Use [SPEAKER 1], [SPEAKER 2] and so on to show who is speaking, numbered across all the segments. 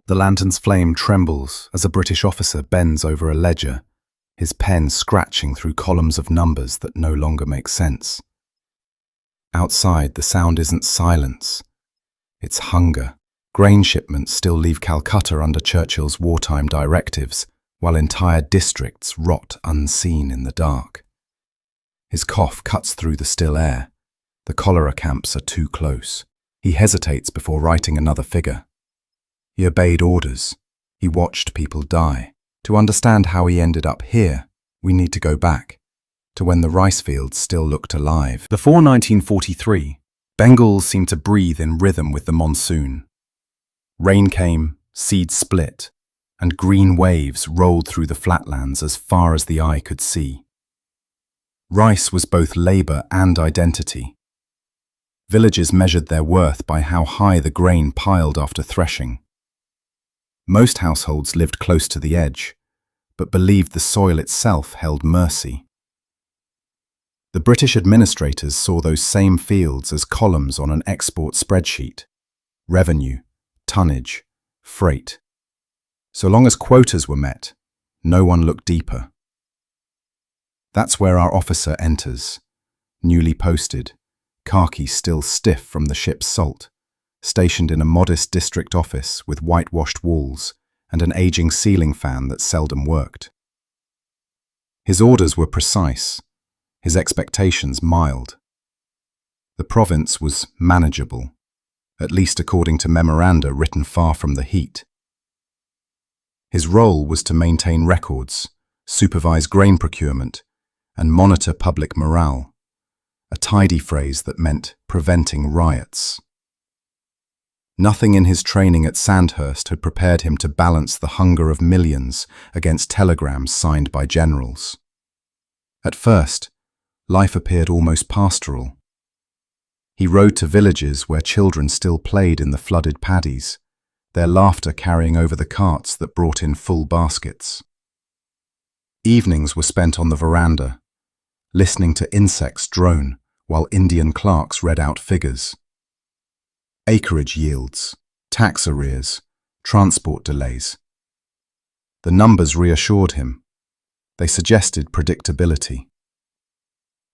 [SPEAKER 1] The lantern's flame trembles as a British officer bends over a ledger, his pen scratching through columns of numbers that no longer make sense. Outside, the sound isn't silence. It's hunger. Grain shipments still leave Calcutta under Churchill's wartime directives, while entire districts rot unseen in the dark. His cough cuts through the still air. The cholera camps are too close. He hesitates before writing another figure. He obeyed orders. He watched people die. To understand how he ended up here, we need to go back to when the rice fields still looked alive. Before 1943, Bengal seemed to breathe in rhythm with the monsoon. Rain came, seeds split, and green waves rolled through the flatlands as far as the eye could see. Rice was both labor and identity. Villages measured their worth by how high the grain piled after threshing. Most households lived close to the edge, but believed the soil itself held mercy. The British administrators saw those same fields as columns on an export spreadsheet: revenue, tonnage, freight. So long as quotas were met, no one looked deeper. That's where our officer enters, newly posted, khaki still stiff from the ship's salt, stationed in a modest district office with whitewashed walls and an aging ceiling fan that seldom worked. His orders were precise, his expectations mild. The province was manageable, at least according to memoranda written far from the heat. His role was to maintain records, supervise grain procurement, and monitor public morale, a tidy phrase that meant preventing riots. Nothing in his training at Sandhurst had prepared him to balance the hunger of millions against telegrams signed by generals. At first, life appeared almost pastoral. He rode to villages where children still played in the flooded paddies, their laughter carrying over the carts that brought in full baskets. Evenings were spent on the veranda, listening to insects drone while Indian clerks read out figures. Acreage yields, tax arrears, transport delays. The numbers reassured him. They suggested predictability.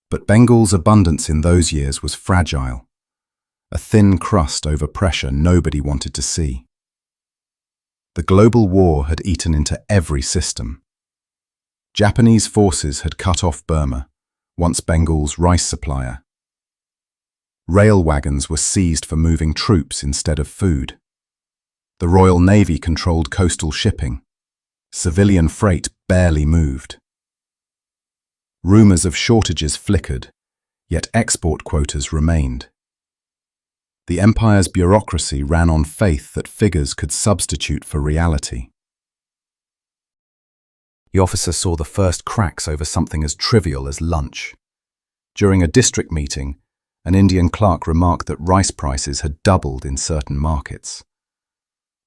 [SPEAKER 1] But Bengal's abundance in those years was fragile, a thin crust over pressure nobody wanted to see. The global war had eaten into every system. Japanese forces had cut off Burma, once Bengal's rice supplier. Rail wagons were seized for moving troops instead of food. The Royal Navy controlled coastal shipping. Civilian freight barely moved. Rumors of shortages flickered, yet export quotas remained. The empire's bureaucracy ran on faith that figures could substitute for reality. The officer saw the first cracks over something as trivial as lunch. During a district meeting, an Indian clerk remarked that rice prices had doubled in certain markets.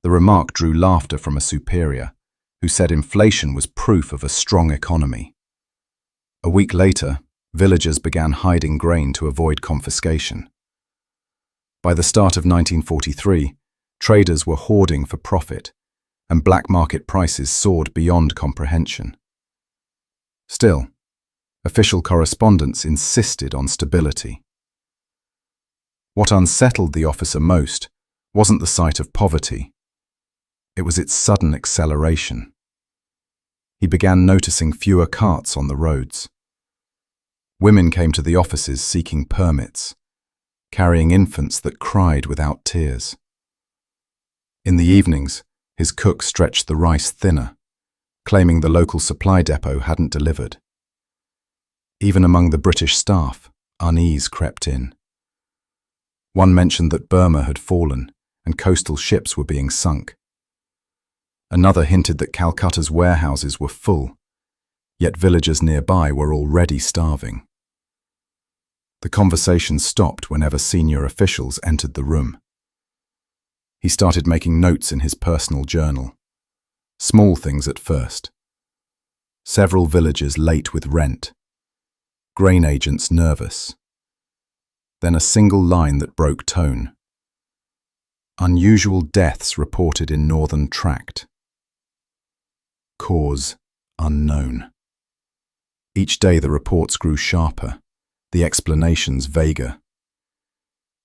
[SPEAKER 1] The remark drew laughter from a superior, who said inflation was proof of a strong economy. A week later, villagers began hiding grain to avoid confiscation. By the start of 1943, traders were hoarding for profit, and black market prices soared beyond comprehension. Still, official correspondence insisted on stability. What unsettled the officer most wasn't the sight of poverty. It was its sudden acceleration. He began noticing fewer carts on the roads. Women came to the offices seeking permits, carrying infants that cried without tears. In the evenings, his cook stretched the rice thinner, claiming the local supply depot hadn't delivered. Even among the British staff, unease crept in. One mentioned that Burma had fallen and coastal ships were being sunk. Another hinted that Calcutta's warehouses were full, yet villagers nearby were already starving. The conversation stopped whenever senior officials entered the room. He started making notes in his personal journal. Small things at first. Several villagers late with rent. Grain agents nervous. Then a single line that broke tone. Unusual deaths reported in northern tract. Cause unknown. Each day the reports grew sharper, the explanations vaguer.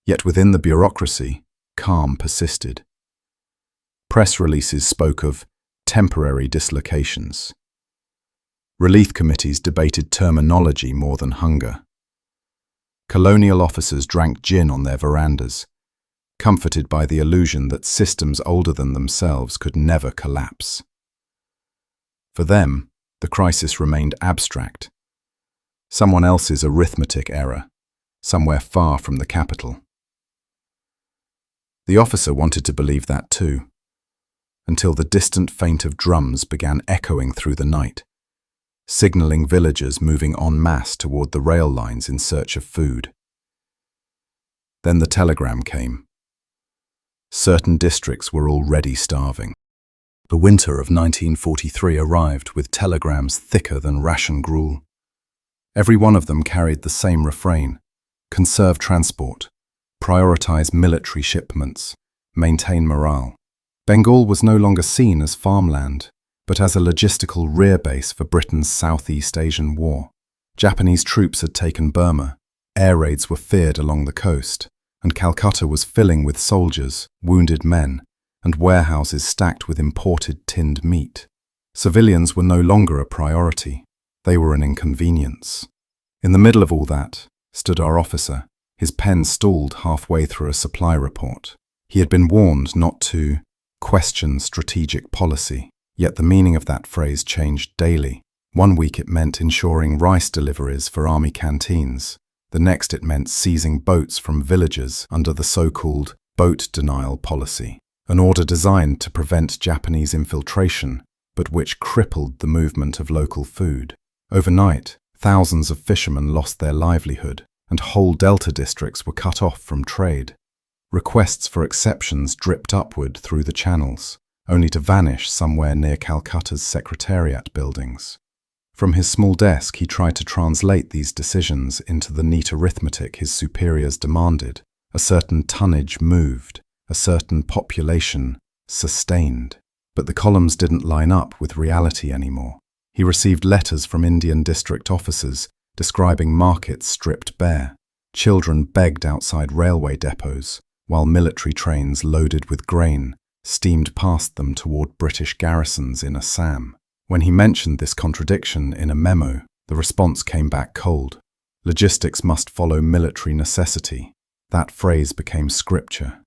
[SPEAKER 1] Yet within the bureaucracy, calm persisted. Press releases spoke of temporary dislocations. Relief committees debated terminology more than hunger. Colonial officers drank gin on their verandas, comforted by the illusion that systems older than themselves could never collapse. For them, the crisis remained abstract, someone else's arithmetic error, somewhere far from the capital. The officer wanted to believe that too, until the distant faint of drums began echoing through the night, signalling villagers moving en masse toward the rail lines in search of food. Then the telegram came. Certain districts were already starving. The winter of 1943 arrived with telegrams thicker than ration gruel. Every one of them carried the same refrain: conserve transport, prioritize military shipments, maintain morale. Bengal was no longer seen as farmland, but as a logistical rear base for Britain's Southeast Asian war. Japanese troops had taken Burma, air raids were feared along the coast, and Calcutta was filling with soldiers, wounded men, and warehouses stacked with imported tinned meat. Civilians were no longer a priority, they were an inconvenience. In the middle of all that stood our officer, his pen stalled halfway through a supply report. He had been warned not to question strategic policy, yet the meaning of that phrase changed daily. One week it meant ensuring rice deliveries for army canteens. The next it meant seizing boats from villagers under the so-called boat denial policy, an order designed to prevent Japanese infiltration, but which crippled the movement of local food. Overnight, thousands of fishermen lost their livelihood, and whole delta districts were cut off from trade. Requests for exceptions dripped upward through the channels, only to vanish somewhere near Calcutta's secretariat buildings. From his small desk, he tried to translate these decisions into the neat arithmetic his superiors demanded. A certain tonnage moved, a certain population sustained. But the columns didn't line up with reality anymore. He received letters from Indian district officers describing markets stripped bare. Children begged outside railway depots, while military trains loaded with grain steamed past them toward British garrisons in Assam. When he mentioned this contradiction in a memo, the response came back cold. Logistics must follow military necessity. That phrase became scripture.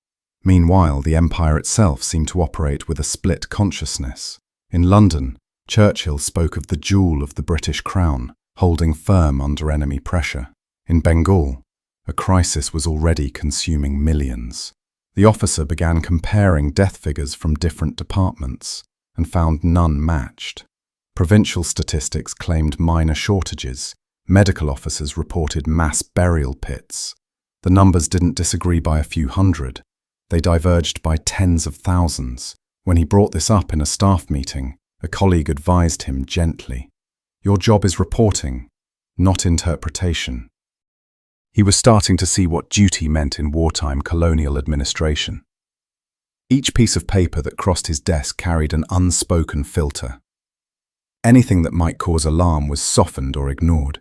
[SPEAKER 1] Meanwhile, the empire itself seemed to operate with a split consciousness. In London, Churchill spoke of the jewel of the British crown, holding firm under enemy pressure. In Bengal, a crisis was already consuming millions. The officer began comparing death figures from different departments and found none matched. Provincial statistics claimed minor shortages. Medical officers reported mass burial pits. The numbers didn't disagree by a few hundred. They diverged by tens of thousands. When he brought this up in a staff meeting, a colleague advised him gently, "Your job is reporting, not interpretation." He was starting to see what duty meant in wartime colonial administration. Each piece of paper that crossed his desk carried an unspoken filter. Anything that might cause alarm was softened or ignored.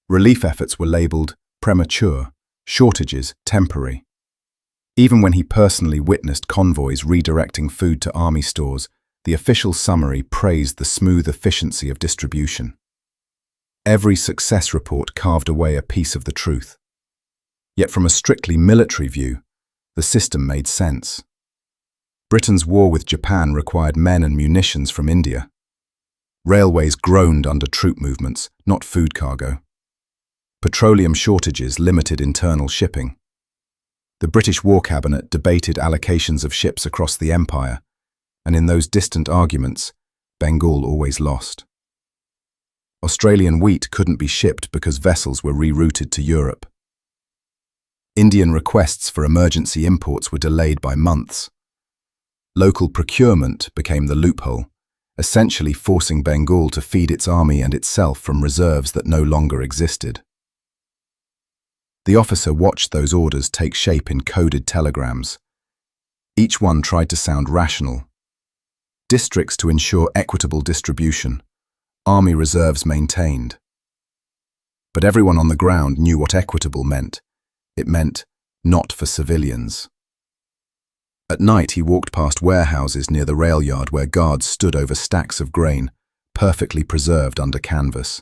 [SPEAKER 1] Relief efforts were labelled premature, shortages temporary. Even when he personally witnessed convoys redirecting food to army stores, the official summary praised the smooth efficiency of distribution. Every success report carved away a piece of the truth. Yet from a strictly military view, the system made sense. Britain's war with Japan required men and munitions from India. Railways groaned under troop movements, not food cargo. Petroleum shortages limited internal shipping. The British War Cabinet debated allocations of ships across the empire, and in those distant arguments, Bengal always lost. Australian wheat couldn't be shipped because vessels were rerouted to Europe. Indian requests for emergency imports were delayed by months. Local procurement became the loophole, essentially forcing Bengal to feed its army and itself from reserves that no longer existed. The officer watched those orders take shape in coded telegrams. Each one tried to sound rational. Districts to ensure equitable distribution, army reserves maintained. But everyone on the ground knew what equitable meant. It meant not for civilians. At night he walked past warehouses near the rail yard where guards stood over stacks of grain, perfectly preserved under canvas.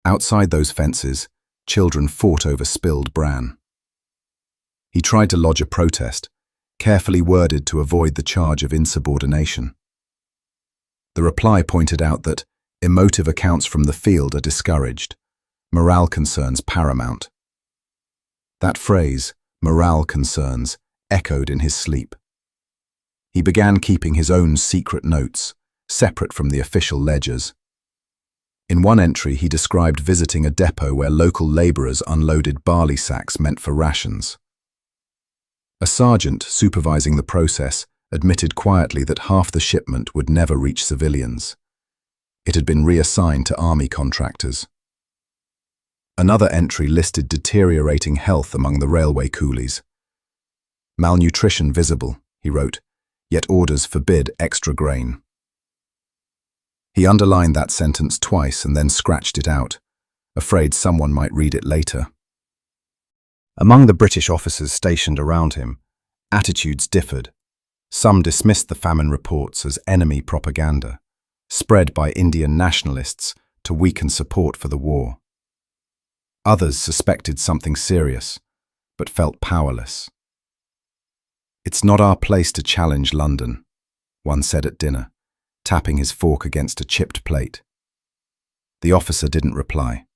[SPEAKER 1] Outside those fences, children fought over spilled bran. He tried to lodge a protest, carefully worded to avoid the charge of insubordination. The reply pointed out that emotive accounts from the field are discouraged, morale concerns paramount. That phrase, morale concerns, echoed in his sleep. He began keeping his own secret notes, separate from the official ledgers. In one entry, he described visiting a depot where local labourers unloaded barley sacks meant for rations. A sergeant supervising the process admitted quietly that half the shipment would never reach civilians. It had been reassigned to army contractors. Another entry listed deteriorating health among the railway coolies. Malnutrition visible, he wrote, yet orders forbid extra grain. He underlined that sentence twice and then scratched it out, afraid someone might read it later. Among the British officers stationed around him, attitudes differed. Some dismissed the famine reports as enemy propaganda, spread by Indian nationalists to weaken support for the war. Others suspected something serious, but felt powerless. "It's not our place to challenge London," one said at dinner, tapping his fork against a chipped plate. The officer didn't reply.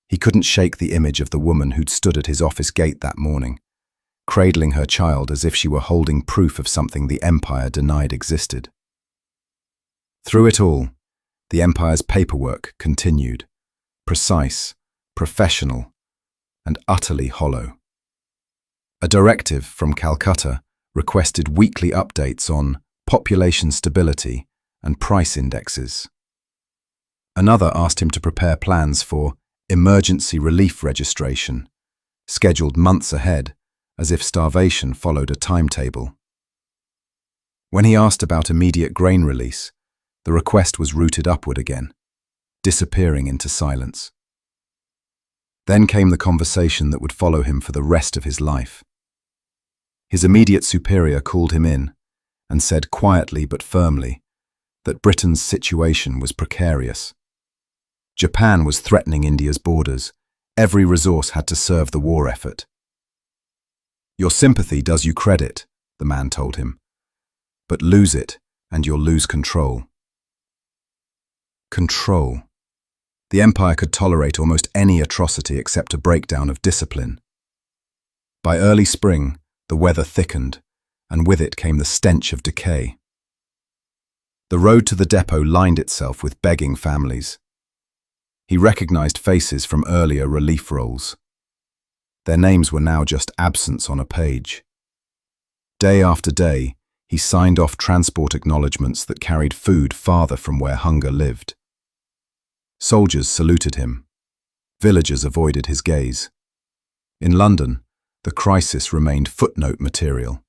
[SPEAKER 1] He couldn't shake the image of the woman who'd stood at his office gate that morning, cradling her child as if she were holding proof of something the Empire denied existed. Through it all, the Empire's paperwork continued, precise, professional, and utterly hollow. A directive from Calcutta requested weekly updates on population stability and price indexes. Another asked him to prepare plans for emergency relief registration, scheduled months ahead, as if starvation followed a timetable. When he asked about immediate grain release, the request was routed upward again, disappearing into silence. Then came the conversation that would follow him for the rest of his life. His immediate superior called him in and said quietly but firmly that Britain's situation was precarious. Japan was threatening India's borders. Every resource had to serve the war effort. "Your sympathy does you credit," the man told him, "but lose it and you'll lose control." Control. The Empire could tolerate almost any atrocity except a breakdown of discipline. By early spring, the weather thickened, and with it came the stench of decay. The road to the depot lined itself with begging families. He recognized faces from earlier relief rolls. Their names were now just absence on a page. Day after day, he signed off transport acknowledgements that carried food farther from where hunger lived. Soldiers saluted him. Villagers avoided his gaze. In London, the crisis remained footnote material.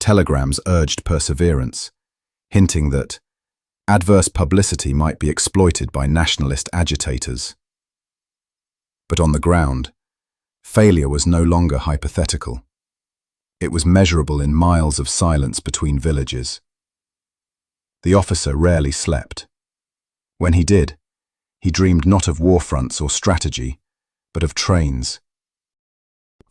[SPEAKER 1] Telegrams urged perseverance, hinting that adverse publicity might be exploited by nationalist agitators. But on the ground, failure was no longer hypothetical. It was measurable in miles of silence between villages. The officer rarely slept. When he did, he dreamed not of war fronts or strategy, but of trains.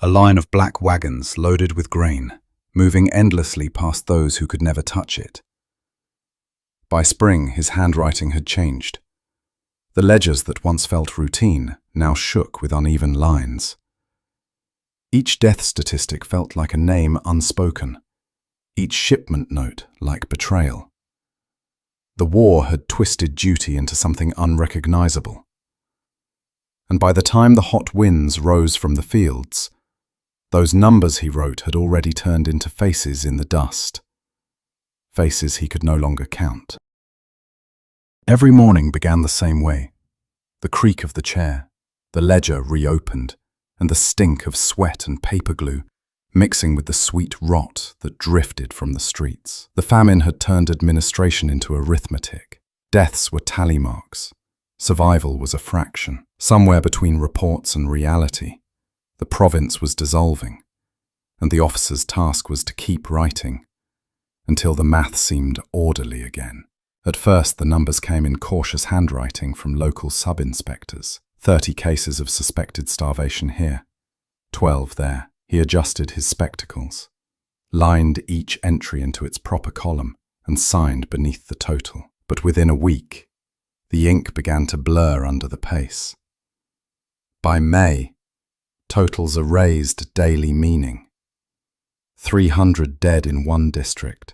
[SPEAKER 1] A line of black wagons loaded with grain, moving endlessly past those who could never touch it. By spring, his handwriting had changed. The ledgers that once felt routine now shook with uneven lines. Each death statistic felt like a name unspoken, each shipment note like betrayal. The war had twisted duty into something unrecognizable. And by the time the hot winds rose from the fields, those numbers he wrote had already turned into faces in the dust. Faces he could no longer count. Every morning began the same way. The creak of the chair, the ledger reopened, and the stink of sweat and paper glue mixing with the sweet rot that drifted from the streets. The famine had turned administration into arithmetic. Deaths were tally marks. Survival was a fraction. Somewhere between reports and reality, the province was dissolving, and the officer's task was to keep writing until the math seemed orderly again. At first, the numbers came in cautious handwriting from local sub-inspectors. 30 cases of suspected starvation here, 12 there. He adjusted his spectacles, lined each entry into its proper column, and signed beneath the total. But within a week, the ink began to blur under the pace. By May, totals erased daily meaning. 300 dead in one district,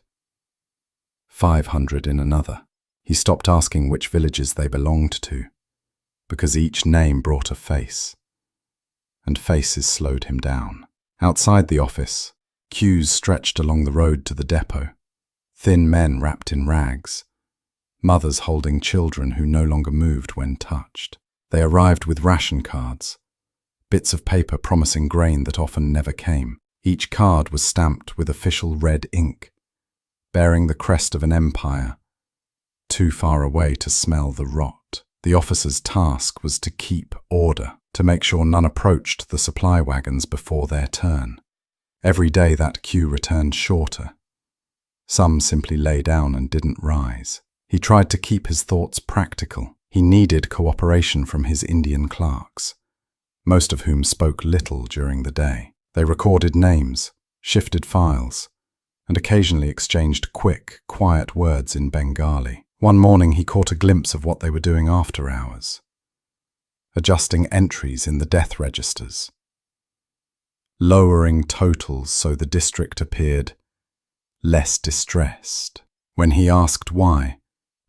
[SPEAKER 1] 500 in another. He stopped asking which villages they belonged to, because each name brought a face, and faces slowed him down. Outside the office, queues stretched along the road to the depot. Thin men wrapped in rags, mothers holding children who no longer moved when touched. They arrived with ration cards, bits of paper promising grain that often never came. Each card was stamped with official red ink, bearing the crest of an empire, too far away to smell the rot. The officer's task was to keep order, to make sure none approached the supply wagons before their turn. Every day that queue returned shorter. Some simply lay down and didn't rise. He tried to keep his thoughts practical. He needed cooperation from his Indian clerks, most of whom spoke little during the day. They recorded names, shifted files, and occasionally exchanged quick, quiet words in Bengali. One morning he caught a glimpse of what they were doing after hours, adjusting entries in the death registers, lowering totals so the district appeared less distressed. When he asked why,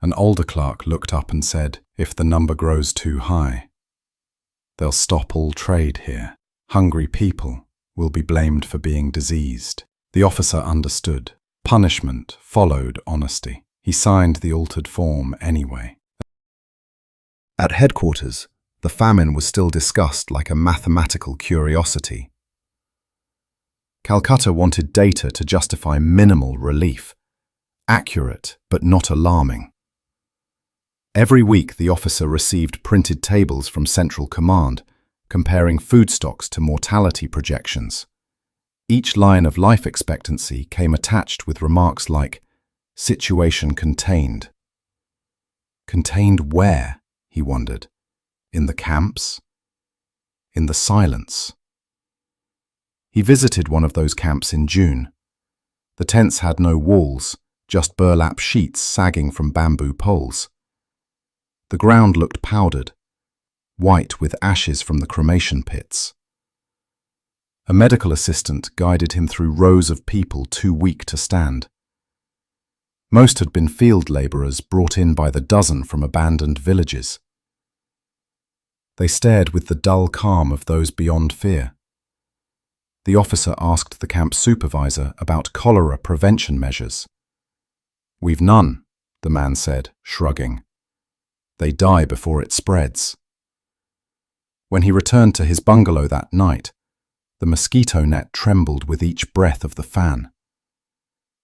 [SPEAKER 1] an older clerk looked up and said, "If the number grows too high, they'll stop all trade here. Hungry people will be blamed for being diseased." The officer understood. Punishment followed honesty. He signed the altered form anyway. At headquarters, the famine was still discussed like a mathematical curiosity. Calcutta wanted data to justify minimal relief, accurate but not alarming. Every week the officer received printed tables from Central Command, comparing food stocks to mortality projections. Each line of life expectancy came attached with remarks like, "Situation contained." Contained where, he wondered? In the camps? In the silence? He visited one of those camps in June. The tents had no walls, just burlap sheets sagging from bamboo poles. The ground looked powdered, white with ashes from the cremation pits. A medical assistant guided him through rows of people too weak to stand. Most had been field labourers brought in by the dozen from abandoned villages. They stared with the dull calm of those beyond fear. The officer asked the camp supervisor about cholera prevention measures. "We've none," the man said, shrugging. "They die before it spreads." When he returned to his bungalow that night, the mosquito net trembled with each breath of the fan.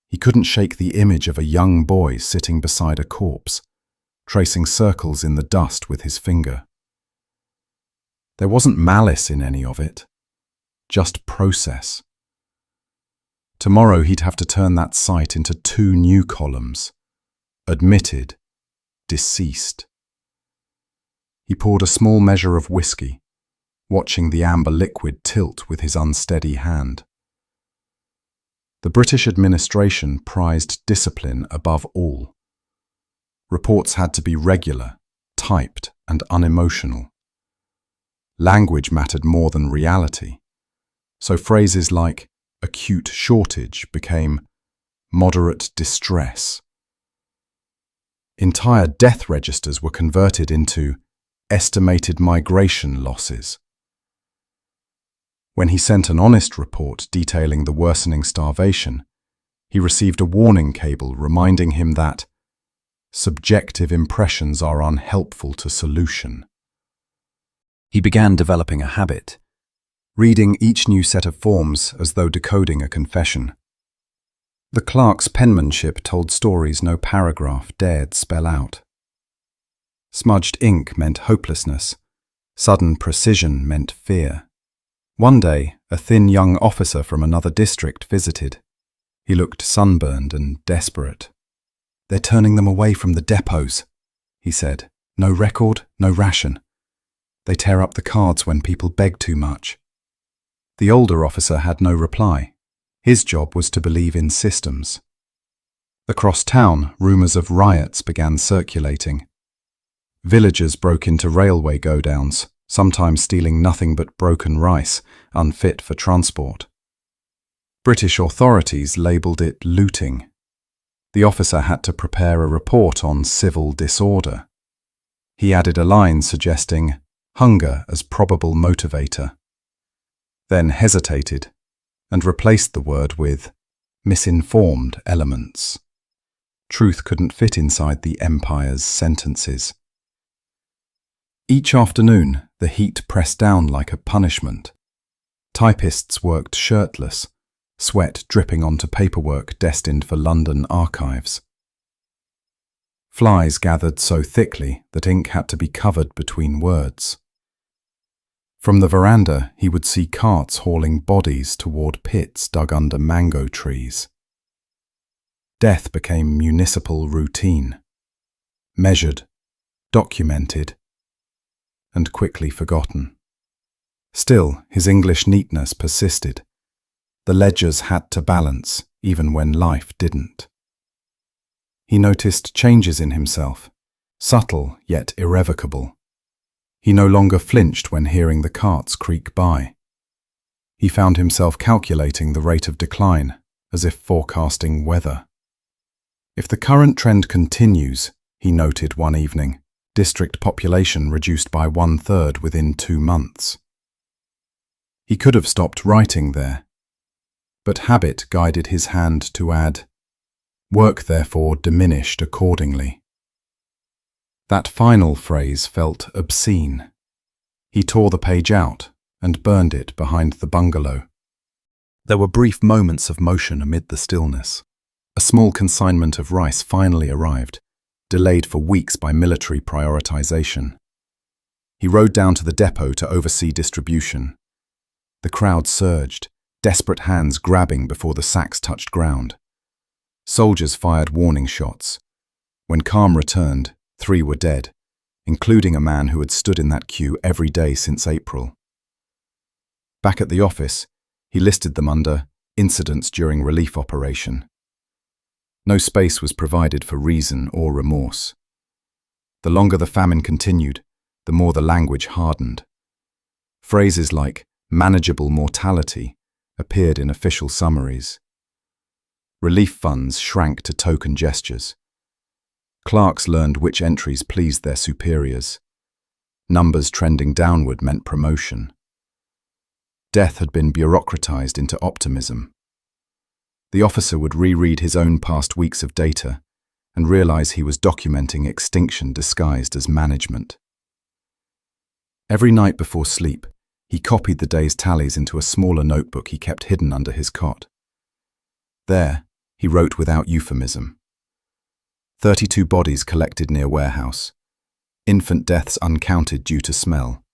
[SPEAKER 1] He couldn't shake the image of a young boy sitting beside a corpse, tracing circles in the dust with his finger. There wasn't malice in any of it, just process. Tomorrow he'd have to turn that site into 2 new columns: admitted, deceased. He poured a small measure of whiskey, watching the amber liquid tilt with his unsteady hand. The British administration prized discipline above all. Reports had to be regular, typed, and unemotional. Language mattered more than reality, so phrases like acute shortage became moderate distress. Entire death registers were converted into estimated migration losses. When he sent an honest report detailing the worsening starvation, he received a warning cable reminding him that subjective impressions are unhelpful to solution. He began developing a habit. reading each new set of forms as though decoding a confession. The clerk's penmanship told stories no paragraph dared spell out. Smudged ink meant hopelessness. Sudden precision meant fear. One day, a thin young officer from another district visited. He looked sunburned and desperate. "They're turning them away from the depots," he said. "No record, no ration. They tear up the cards when people beg too much." The older officer had no reply. His job was to believe in systems. Across town, rumours of riots began circulating. Villagers broke into railway godowns, sometimes stealing nothing but broken rice, unfit for transport. British authorities labelled it looting. The officer had to prepare a report on civil disorder. He added a line suggesting hunger as probable motivator, then hesitated and replaced the word with misinformed elements. Truth couldn't fit inside the empire's sentences. Each afternoon, the heat pressed down like a punishment. Typists worked shirtless, sweat dripping onto paperwork destined for London archives. Flies gathered so thickly that ink had to be covered between words. From the veranda, he would see carts hauling bodies toward pits dug under mango trees. Death became municipal routine, measured, documented, and quickly forgotten. Still, his English neatness persisted. The ledgers had to balance, even when life didn't. He noticed changes in himself, subtle yet irrevocable. He no longer flinched when hearing the carts creak by. He found himself calculating the rate of decline, as if forecasting weather. If the current trend continues, he noted one evening, district population reduced by 1/3 within 2 months. He could have stopped writing there, but habit guided his hand to add, "Work therefore diminished accordingly." That final phrase felt obscene. He tore the page out and burned it behind the bungalow. There were brief moments of motion amid the stillness. A small consignment of rice finally arrived, delayed for weeks by military prioritization. He rode down to the depot to oversee distribution. The crowd surged, desperate hands grabbing before the sacks touched ground. Soldiers fired warning shots. When calm returned, 3 were dead, including a man who had stood in that queue every day since April. Back at the office, he listed them under incidents during relief operation. No space was provided for reason or remorse. The longer the famine continued, the more the language hardened. Phrases like manageable mortality appeared in official summaries. Relief funds shrank to token gestures. Clerks learned which entries pleased their superiors. Numbers trending downward meant promotion. Death had been bureaucratized into optimism. The officer would reread his own past weeks of data and realize he was documenting extinction disguised as management. Every night before sleep, he copied the day's tallies into a smaller notebook he kept hidden under his cot. There, he wrote without euphemism. 32 bodies collected near warehouse. Infant deaths uncounted due to smell.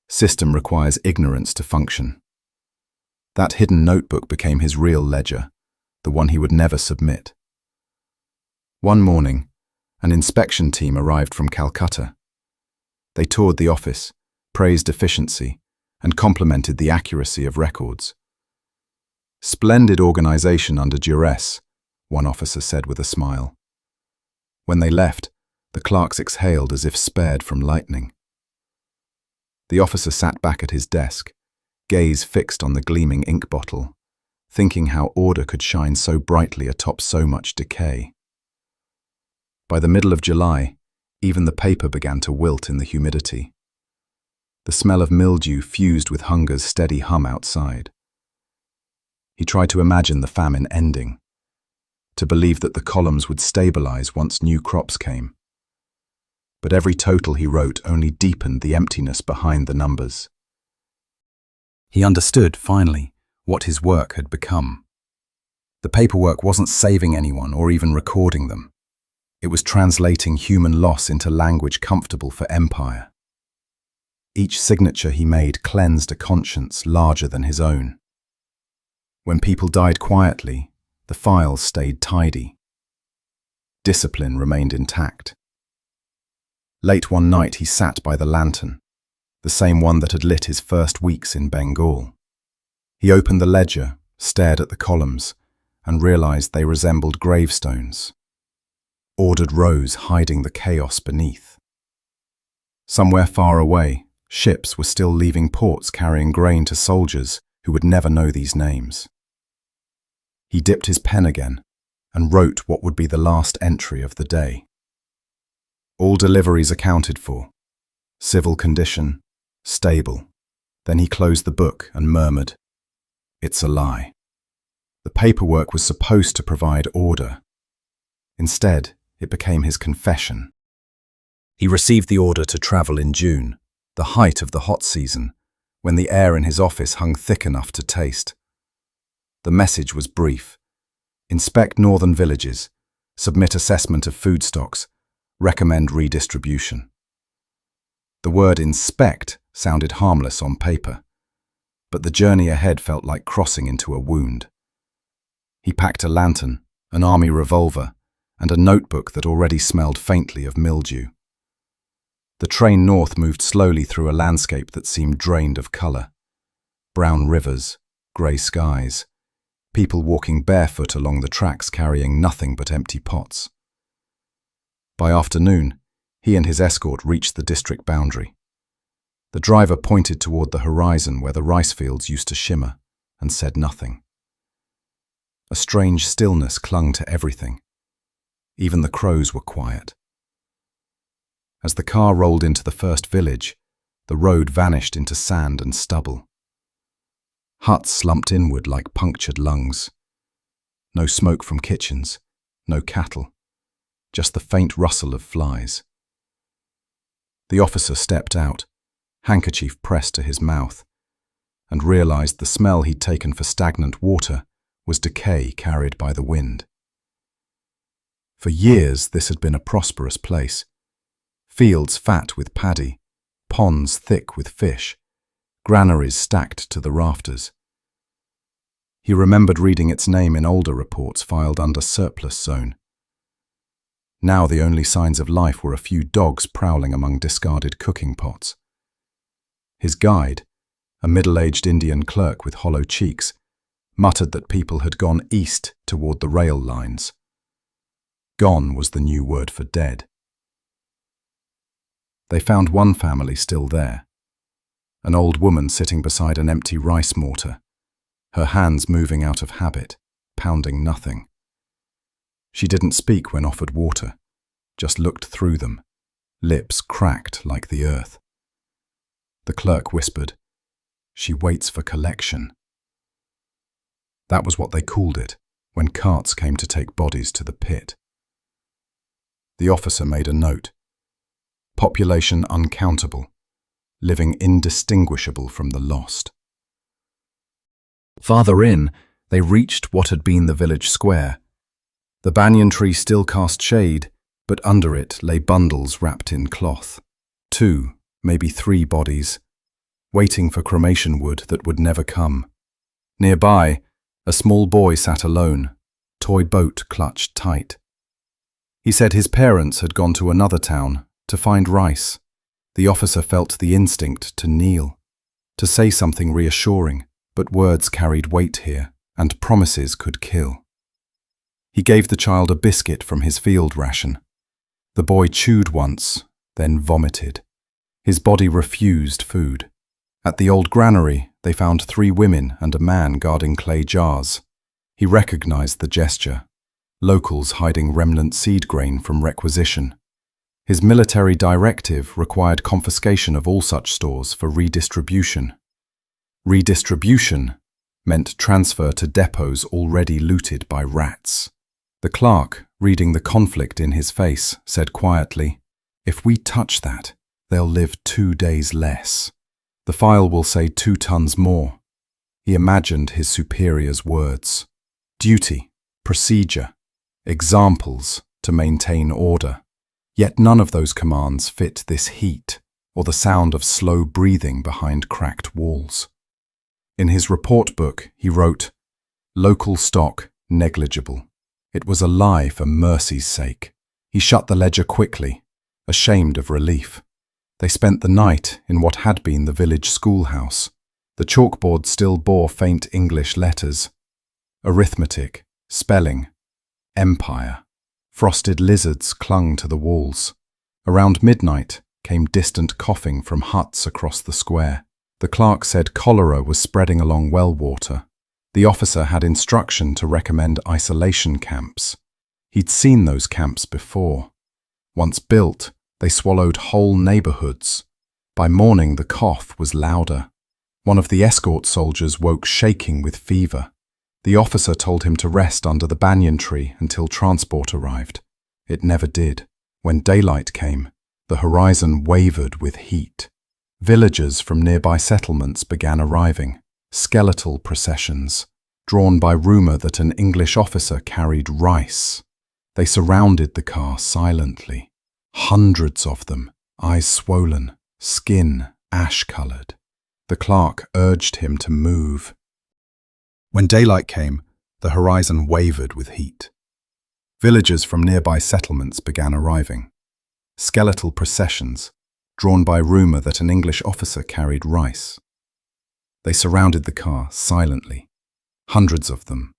[SPEAKER 1] System requires ignorance to function. That hidden notebook became his real ledger, the one he would never submit. One morning, an inspection team arrived from Calcutta. They toured the office, praised efficiency, and complimented the accuracy of records. "Splendid organization under duress," one officer said with a smile. When they left, the clerks exhaled as if spared from lightning. The officer sat back at his desk, gaze fixed on the gleaming ink bottle, thinking how order could shine so brightly atop so much decay. By the middle of July, even the paper began to wilt in the humidity. The smell of mildew fused with hunger's steady hum outside. He tried to imagine the famine ending, to believe that the columns would stabilize once new crops came. But every total he wrote only deepened the emptiness behind the numbers. He understood, finally, what his work had become. The paperwork wasn't saving anyone or even recording them. It was translating human loss into language comfortable for empire. Each signature he made cleansed a conscience larger than his own. When people died quietly, the files stayed tidy. Discipline remained intact. Late one night he sat by the lantern, the same one that had lit his first weeks in Bengal. He opened the ledger, stared at the columns, and realized they resembled gravestones, ordered rows hiding the chaos beneath. Somewhere far away, ships were still leaving ports carrying grain to soldiers who would never know these names. He dipped his pen again and wrote what would be the last entry of the day. All deliveries accounted for. Civil condition, stable. Then he closed the book and murmured, "It's a lie." The paperwork was supposed to provide order. Instead, it became his confession. He received the order to travel in June, the height of the hot season, when the air in his office hung thick enough to taste. The message was brief. Inspect northern villages, submit assessment of food stocks, recommend redistribution. The word inspect sounded harmless on paper, but the journey ahead felt like crossing into a wound. He packed a lantern, an army revolver, and a notebook that already smelled faintly of mildew. The train north moved slowly through a landscape that seemed drained of colour. Brown rivers, grey skies, people walking barefoot along the tracks carrying nothing but empty pots. By afternoon, he and his escort reached the district boundary. The driver pointed toward the horizon where the rice fields used to shimmer and said nothing. A strange stillness clung to everything. Even the crows were quiet. As the car rolled into the first village, the road vanished into sand and stubble. Huts slumped inward like punctured lungs. No smoke from kitchens, no cattle, just the faint rustle of flies. The officer stepped out, handkerchief pressed to his mouth, and realized the smell he'd taken for stagnant water was decay carried by the wind. For years this had been a prosperous place. Fields fat with paddy, ponds thick with fish, granaries stacked to the rafters. He remembered reading its name in older reports filed under surplus zone. Now the only signs of life were a few dogs prowling among discarded cooking pots. His guide, a middle-aged Indian clerk with hollow cheeks, muttered that people had gone east toward the rail lines. Gone was the new word for dead. They found one family still there, an old woman sitting beside an empty rice mortar, her hands moving out of habit, pounding nothing. She didn't speak when offered water, just looked through them, lips cracked like the earth. The clerk whispered, "She waits for collection." That was what they called it when carts came to take bodies to the pit. The officer made a note. Population uncountable, living indistinguishable from the lost. Farther in, they reached what had been the village square. The banyan tree still cast shade, but under it lay bundles wrapped in cloth. 2, maybe 3 bodies, waiting for cremation wood that would never come. Nearby, a small boy sat alone, toy boat clutched tight. He said his parents had gone to another town to find rice. The officer felt the instinct to kneel, to say something reassuring, but words carried weight here, and promises could kill. He gave the child a biscuit from his field ration. The boy chewed once, then vomited. His body refused food. At the old granary, they found 3 women and a man guarding clay jars. He recognized the gesture. Locals hiding remnant seed grain from requisition. His military directive required confiscation of all such stores for redistribution. Redistribution meant transfer to depots already looted by rats. The clerk, reading the conflict in his face, said quietly, "If we touch that, they'll live 2 days less. The file will say 2 tons more. He imagined his superior's words. Duty, procedure, examples to maintain order. Yet none of those commands fit this heat or the sound of slow breathing behind cracked walls. In his report book, he wrote, "Local stock negligible." It was a lie for mercy's sake. He shut the ledger quickly, ashamed of relief. They spent the night in what had been the village schoolhouse. The chalkboard still bore faint English letters. Arithmetic, spelling, empire. Frosted lizards clung to the walls. Around midnight came distant coughing from huts across the square. The clerk said cholera was spreading along well water. The officer had instruction to recommend isolation camps. He'd seen those camps before. Once built, they swallowed whole neighborhoods. By morning, the cough was louder. One of the escort soldiers woke shaking with fever. The officer told him to rest under the banyan tree until transport arrived. It never did. When daylight came, the horizon wavered with heat. Villagers from nearby settlements began arriving, skeletal processions, drawn by rumor that an English officer carried rice. They surrounded the car silently. Hundreds of them, eyes swollen, skin ash-colored. The clerk urged him to move. When daylight came, the horizon wavered with heat. Villagers from nearby settlements began arriving. Skeletal processions, drawn by rumor that an English officer carried rice. They surrounded the car silently. Hundreds of them,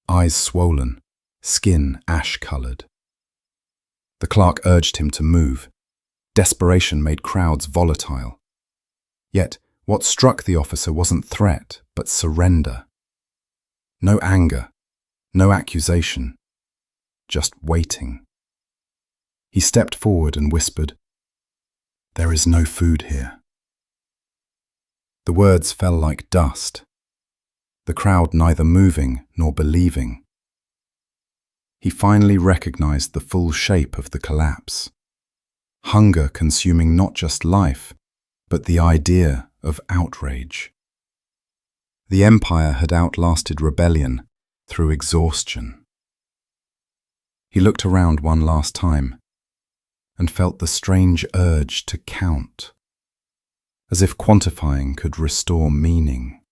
[SPEAKER 1] eyes swollen, skin ash-colored. The clerk urged him to move. Desperation made crowds volatile. Yet, what struck the officer wasn't threat, but surrender. No anger, no accusation, just waiting. He stepped forward and whispered, "There is no food here." The words fell like dust, the crowd neither moving nor believing. He finally recognized the full shape of the collapse. Hunger consuming not just life, but the idea of outrage. The empire had outlasted rebellion through exhaustion. He looked around one last time and felt the strange urge to count, as if quantifying could restore meaning.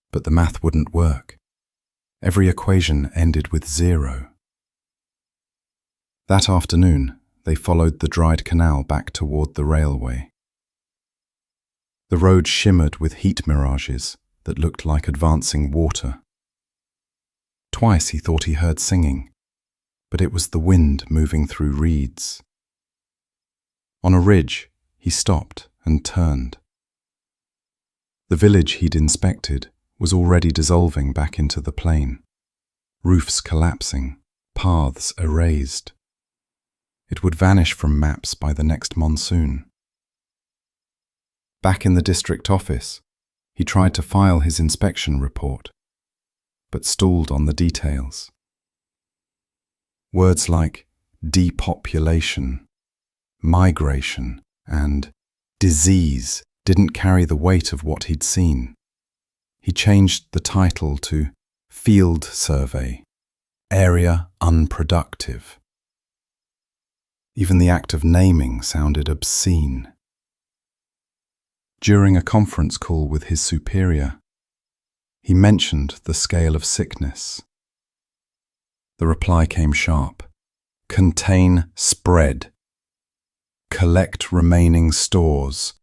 [SPEAKER 1] But the math wouldn't work. Every equation ended with 0. That afternoon, they followed the dried canal back toward the railway. The road shimmered with heat mirages that looked like advancing water. Twice he thought he heard singing, but it was the wind moving through reeds. On a ridge, he stopped and turned. The village he'd inspected was already dissolving back into the plain, roofs collapsing, paths erased. It would vanish from maps by the next monsoon. Back in the district office, he tried to file his inspection report, but stalled on the details. Words like depopulation, migration, and disease didn't carry the weight of what he'd seen. He changed the title to Field Survey, Area Unproductive. Even the act of naming sounded obscene. During a conference call with his superior, he mentioned the scale of sickness. The reply came sharp. Contain spread. Collect remaining stores.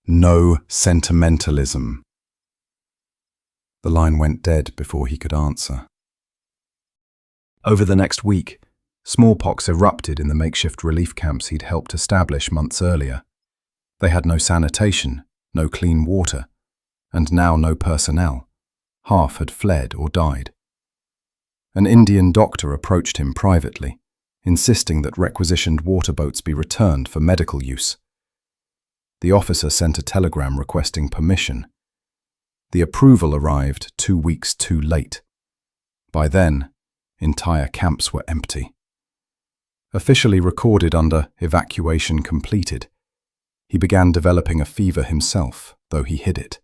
[SPEAKER 1] No sentimentalism. The line went dead before he could answer. Over the next week, smallpox erupted in the makeshift relief camps he'd helped establish months earlier. They had no sanitation, no clean water, and now no personnel. Half had fled or died. An Indian doctor approached him privately, insisting that requisitioned water boats be returned for medical use. The officer sent a telegram requesting permission. The approval arrived 2 weeks too late. By then, entire camps were empty. Officially recorded under evacuation completed, He began developing a fever himself, though he hid it.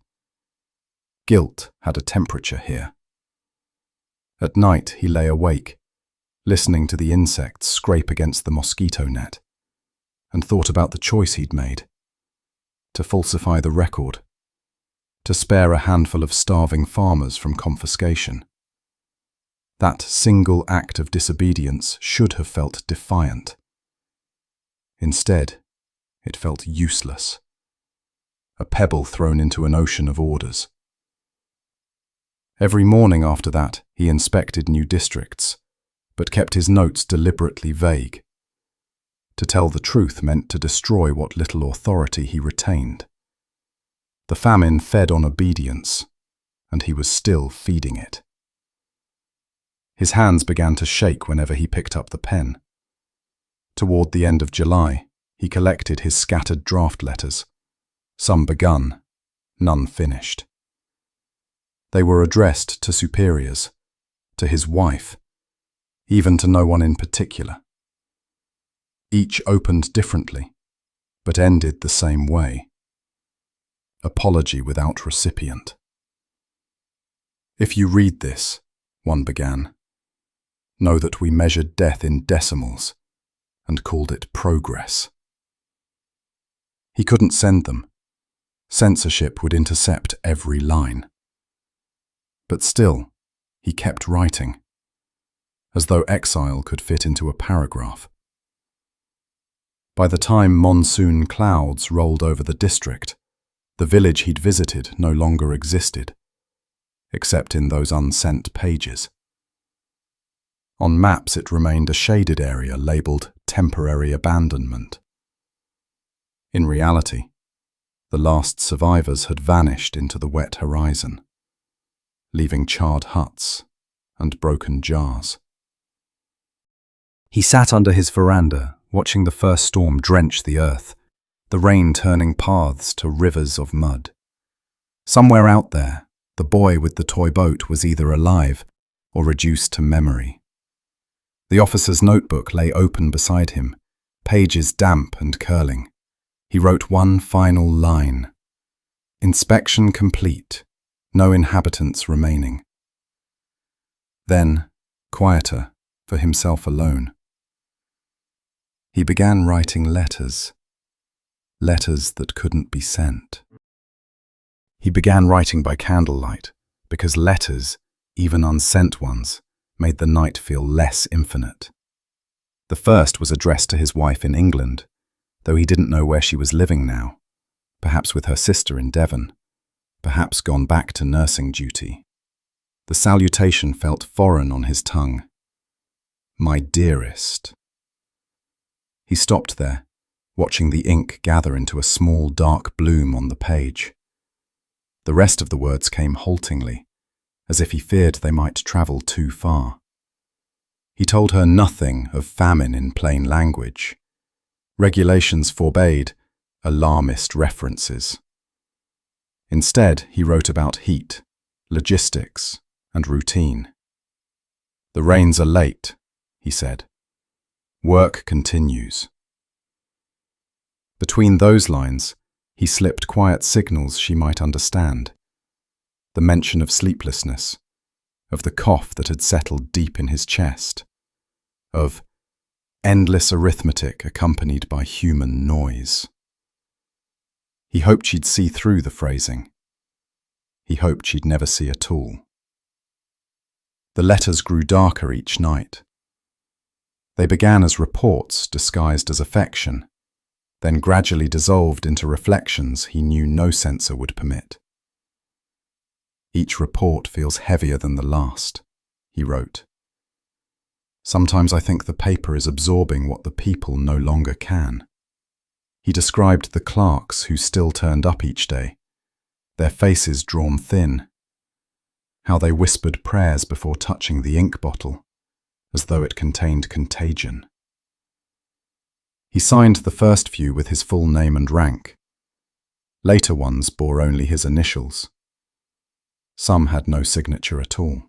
[SPEAKER 1] Guilt had a temperature here. At night he lay awake, listening to the insects scrape against the mosquito net, and thought about the choice he'd made: to falsify the record, to spare a handful of starving farmers from confiscation. That single act of disobedience should have felt defiant. Instead, it felt useless, a pebble thrown into an ocean of orders. Every morning after that, he inspected new districts, but kept his notes deliberately vague. To tell the truth meant to destroy what little authority he retained. The famine fed on obedience, and he was still feeding it. His hands began to shake whenever he picked up the pen. Toward the end of July, he collected his scattered draft letters, some begun, none finished. They were addressed to superiors, to his wife, even to no one in particular. Each opened differently, but ended the same way: apology without recipient. "If you read this," one began, "know that we measured death in decimals and called it progress." He couldn't send them. Censorship would intercept every line. But still, he kept writing, as though exile could fit into a paragraph. By the time monsoon clouds rolled over the district, the village he'd visited no longer existed, except in those unsent pages. On maps it remained a shaded area labelled temporary abandonment. In reality, the last survivors had vanished into the wet horizon, leaving charred huts and broken jars. He sat under his veranda, watching the first storm drench the earth, the rain turning paths to rivers of mud. Somewhere out there, the boy with the toy boat was either alive or reduced to memory. The officer's notebook lay open beside him, pages damp and curling. He wrote one final line: "Inspection complete. No inhabitants remaining." Then, quieter, for himself alone, he began writing letters that couldn't be sent. He began writing by candlelight, because letters, even unsent ones, made the night feel less infinite. The first was addressed to his wife in England, though he didn't know where she was living now, perhaps with her sister in Devon, perhaps gone back to nursing duty. The salutation felt foreign on his tongue. "My dearest." He stopped there, watching the ink gather into a small dark bloom on the page. The rest of the words came haltingly, as if he feared they might travel too far. He told her nothing of famine in plain language. Regulations forbade alarmist references. Instead, he wrote about heat, logistics, and routine. "The rains are late," he said. "Work continues." Between those lines, he slipped quiet signals she might understand. The mention of sleeplessness, of the cough that had settled deep in his chest, of endless arithmetic accompanied by human noise. He hoped she'd see through the phrasing. He hoped she'd never see at all. The letters grew darker each night. They began as reports disguised as affection, then gradually dissolved into reflections he knew no censor would permit. "Each report feels heavier than the last," he wrote. "Sometimes I think the paper is absorbing what the people no longer can." He described the clerks who still turned up each day, their faces drawn thin, how they whispered prayers before touching the ink bottle, as though it contained contagion. He signed the first few with his full name and rank. Later ones bore only his initials. Some had no signature at all.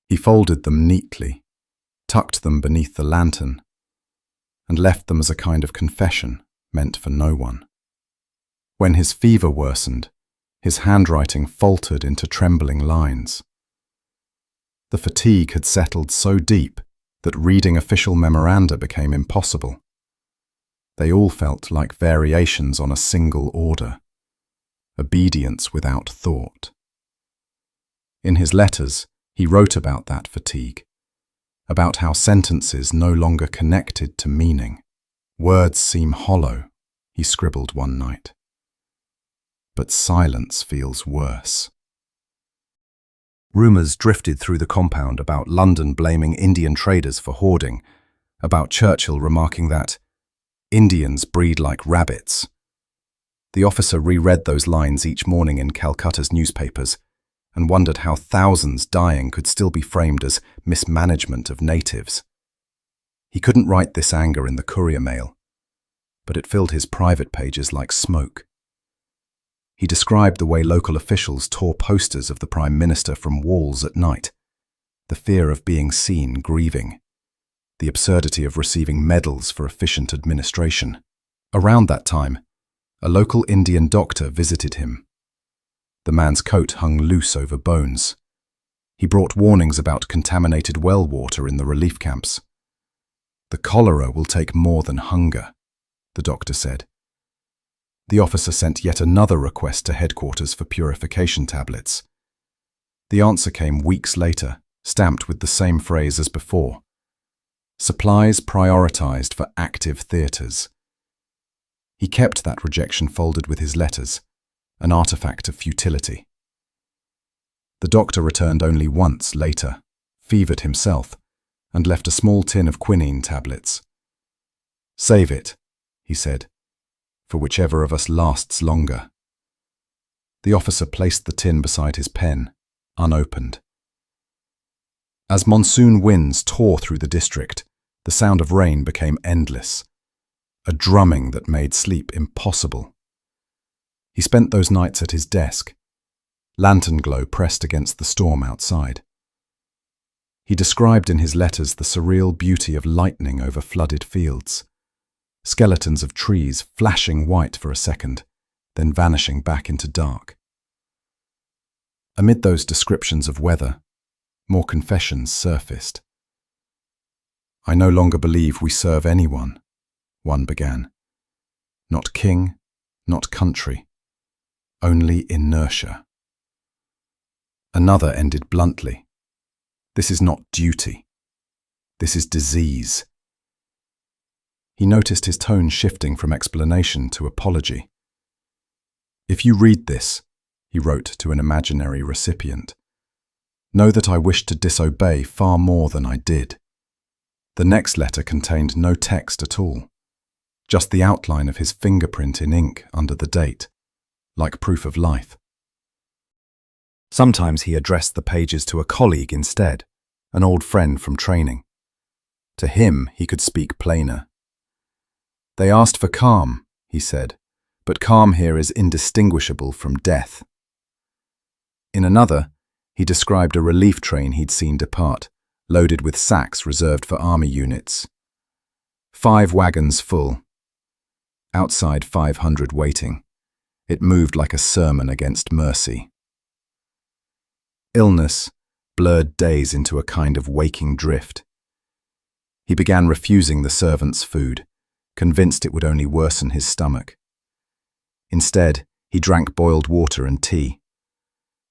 [SPEAKER 1] He folded them neatly, tucked them beneath the lantern, and left them as a kind of confession meant for no one. When his fever worsened, his handwriting faltered into trembling lines. The fatigue had settled so deep that reading official memoranda became impossible. They all felt like variations on a single order, obedience without thought. In his letters, he wrote about that fatigue, about how sentences no longer connected to meaning. Words seem hollow, he scribbled one night. But silence feels worse. Rumours drifted through the compound about London blaming Indian traders for hoarding, about Churchill remarking that Indians breed like rabbits. The officer reread those lines each morning in Calcutta's newspapers and wondered how thousands dying could still be framed as mismanagement of natives. He couldn't write this anger in the courier mail, but it filled his private pages like smoke. He described the way local officials tore posters of the Prime Minister from walls at night, the fear of being seen grieving, the absurdity of receiving medals for efficient administration. Around that time, a local Indian doctor visited him. The man's coat hung loose over bones. He brought warnings about contaminated well water in the relief camps. "The cholera will take more than hunger," the doctor said. The officer sent yet another request to headquarters for purification tablets. The answer came weeks later, stamped with the same phrase as before: supplies prioritized for active theatres. He kept that rejection folded with his letters, an artifact of futility. The doctor returned only once later, fevered himself, and left a small tin of quinine tablets. "Save it," he said, "for whichever of us lasts longer." The officer placed the tin beside his pen, unopened. As monsoon winds tore through the district, the sound of rain became endless, a drumming that made sleep impossible. He spent those nights at his desk, lantern glow pressed against the storm outside. He described in his letters the surreal beauty of lightning over flooded fields, skeletons of trees flashing white for a second, then vanishing back into dark. Amid those descriptions of weather, more confessions surfaced. "I no longer believe we serve anyone," one began. "Not king, not country, only inertia." Another ended bluntly. "This is not duty. This is disease." He noticed his tone shifting from explanation to apology. "If you read this," he wrote to an imaginary recipient, "know that I wished to disobey far more than I did." The next letter contained no text at all, just the outline of his fingerprint in ink under the date, like proof of life. Sometimes he addressed the pages to a colleague instead, an old friend from training. To him, he could speak plainer. "They asked for calm," he said, "but calm here is indistinguishable from death." In another, he described a relief train he'd seen depart, loaded with sacks reserved for army units. 5 wagons full. Outside 500 waiting. It moved like a sermon against mercy. Illness blurred days into a kind of waking drift. He began refusing the servants' food, convinced it would only worsen his stomach. Instead, he drank boiled water and tea.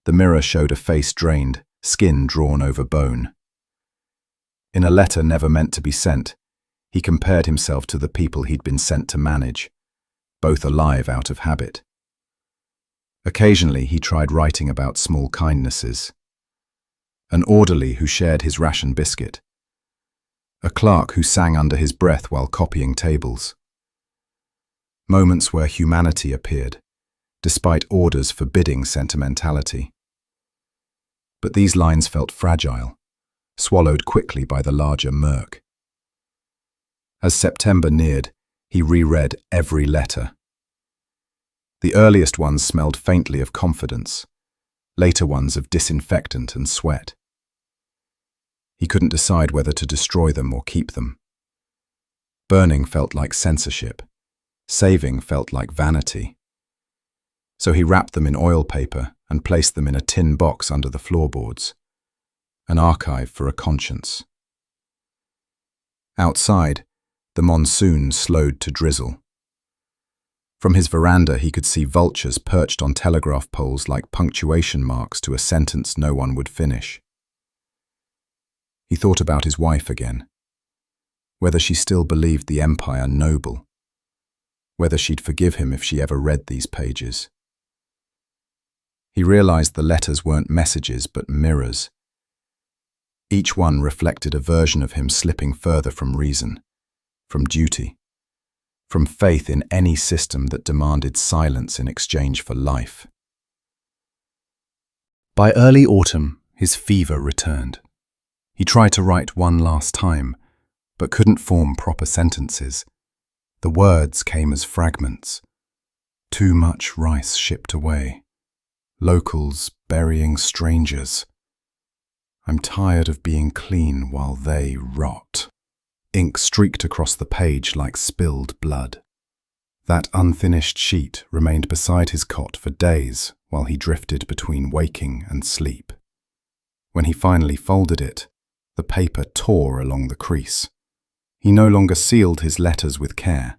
[SPEAKER 1] The mirror showed a face drained, skin drawn over bone. In a letter never meant to be sent, he compared himself to the people he'd been sent to manage, both alive out of habit. Occasionally, he tried writing about small kindnesses. An orderly who shared his ration biscuit. A clerk who sang under his breath while copying tables. Moments where humanity appeared, despite orders forbidding sentimentality. But these lines felt fragile, swallowed quickly by the larger murk. As September neared, he reread every letter. The earliest ones smelled faintly of confidence, later ones of disinfectant and sweat. He couldn't decide whether to destroy them or keep them. Burning felt like censorship, Saving felt like vanity. So he wrapped them in oil paper and placed them in a tin box under the floorboards, an archive for a conscience. Outside, the monsoon slowed to drizzle. From his veranda he could see vultures perched on telegraph poles like punctuation marks to a sentence no one would finish. He thought about his wife again, whether she still believed the empire noble, whether she'd forgive him if she ever read these pages. He realized the letters weren't messages but mirrors. Each one reflected a version of him slipping further from reason, from duty, from faith in any system that demanded silence in exchange for life. By early autumn, his fever returned. He tried to write one last time, but couldn't form proper sentences. The words came as fragments. Too much rice shipped away. Locals burying strangers. I'm tired of being clean while they rot. Ink streaked across the page like spilled blood. That unfinished sheet remained beside his cot for days while he drifted between waking and sleep. When he finally folded it, the paper tore along the crease. He no longer sealed his letters with care.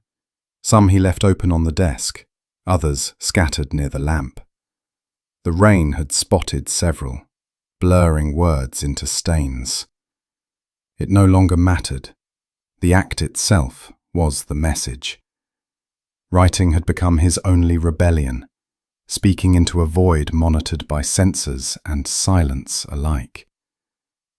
[SPEAKER 1] Some he left open on the desk, others scattered near the lamp. The rain had spotted several, blurring words into stains. It no longer mattered. The act itself was the message. Writing had become his only rebellion, speaking into a void monitored by censors and silence alike.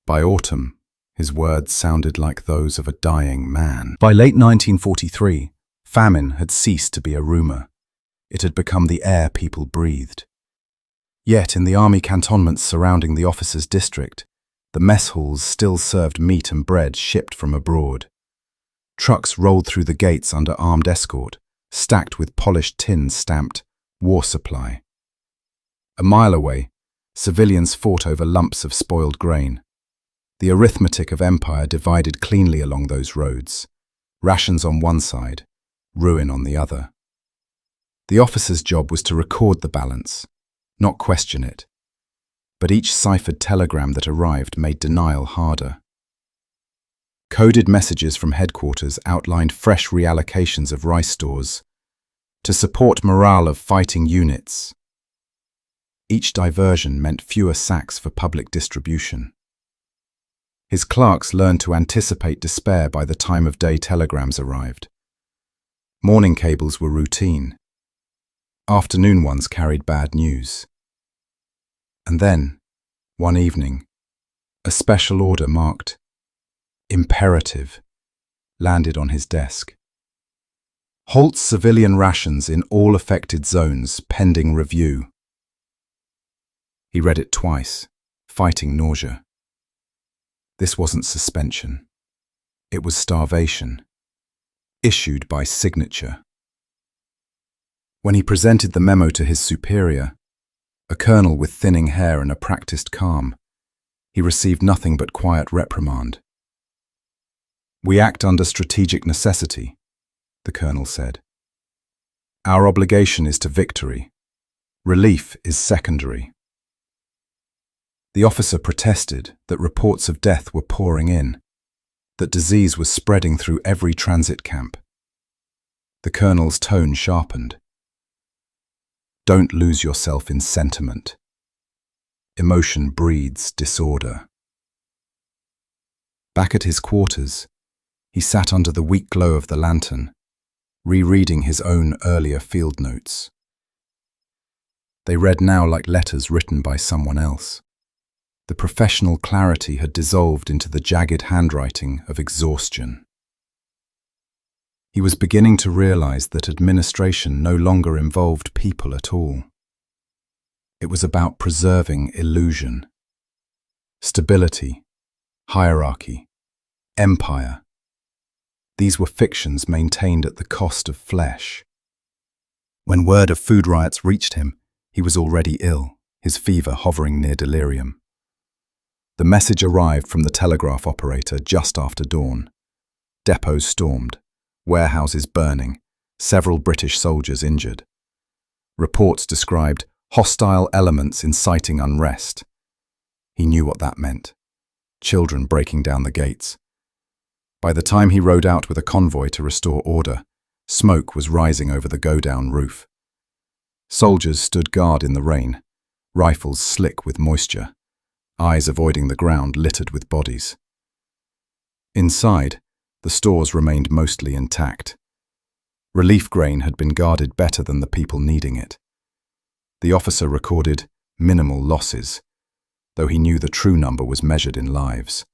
[SPEAKER 1] By autumn, his words sounded like those of a dying man. By late 1943, famine had ceased to be a rumor. It had become the air people breathed. Yet in the army cantonments surrounding the officers' district, the mess halls still served meat and bread shipped from abroad. Trucks rolled through the gates under armed escort, stacked with polished tins stamped "War Supply." A mile away, civilians fought over lumps of spoiled grain. The arithmetic of empire divided cleanly along those roads, rations on one side, ruin on the other. The officer's job was to record the balance, not question it. But each ciphered telegram that arrived made denial harder. Coded messages from headquarters outlined fresh reallocations of rice stores to support morale of fighting units. Each diversion meant fewer sacks for public distribution. His clerks learned to anticipate despair by the time of day telegrams arrived. Morning cables were routine. Afternoon ones carried bad news. And then, one evening, a special order marked "Imperative" landed on his desk. Halt civilian rations in all affected zones pending review. He read it twice, fighting nausea. This wasn't suspension. It was starvation, issued by signature. When he presented the memo to his superior, a colonel with thinning hair and a practiced calm, he received nothing but quiet reprimand. "We act under strategic necessity," the colonel said. "Our obligation is to victory. Relief is secondary." The officer protested that reports of death were pouring in, that disease was spreading through every transit camp. The colonel's tone sharpened. "Don't lose yourself in sentiment. Emotion breeds disorder." Back at his quarters, he sat under the weak glow of the lantern, rereading his own earlier field notes. They read now like letters written by someone else. The professional clarity had dissolved into the jagged handwriting of exhaustion. He was beginning to realize that administration no longer involved people at all. It was about preserving illusion. Stability, hierarchy, empire. These were fictions maintained at the cost of flesh. When word of food riots reached him, he was already ill, his fever hovering near delirium. The message arrived from the telegraph operator just after dawn. Depots stormed, warehouses burning, several British soldiers injured. Reports described hostile elements inciting unrest. He knew what that meant. Children breaking down the gates. By the time he rode out with a convoy to restore order, smoke was rising over the go-down roof. Soldiers stood guard in the rain, rifles slick with moisture, eyes avoiding the ground littered with bodies. Inside, the stores remained mostly intact. Relief grain had been guarded better than the people needing it. The officer recorded minimal losses, though he knew the true number was measured in lives.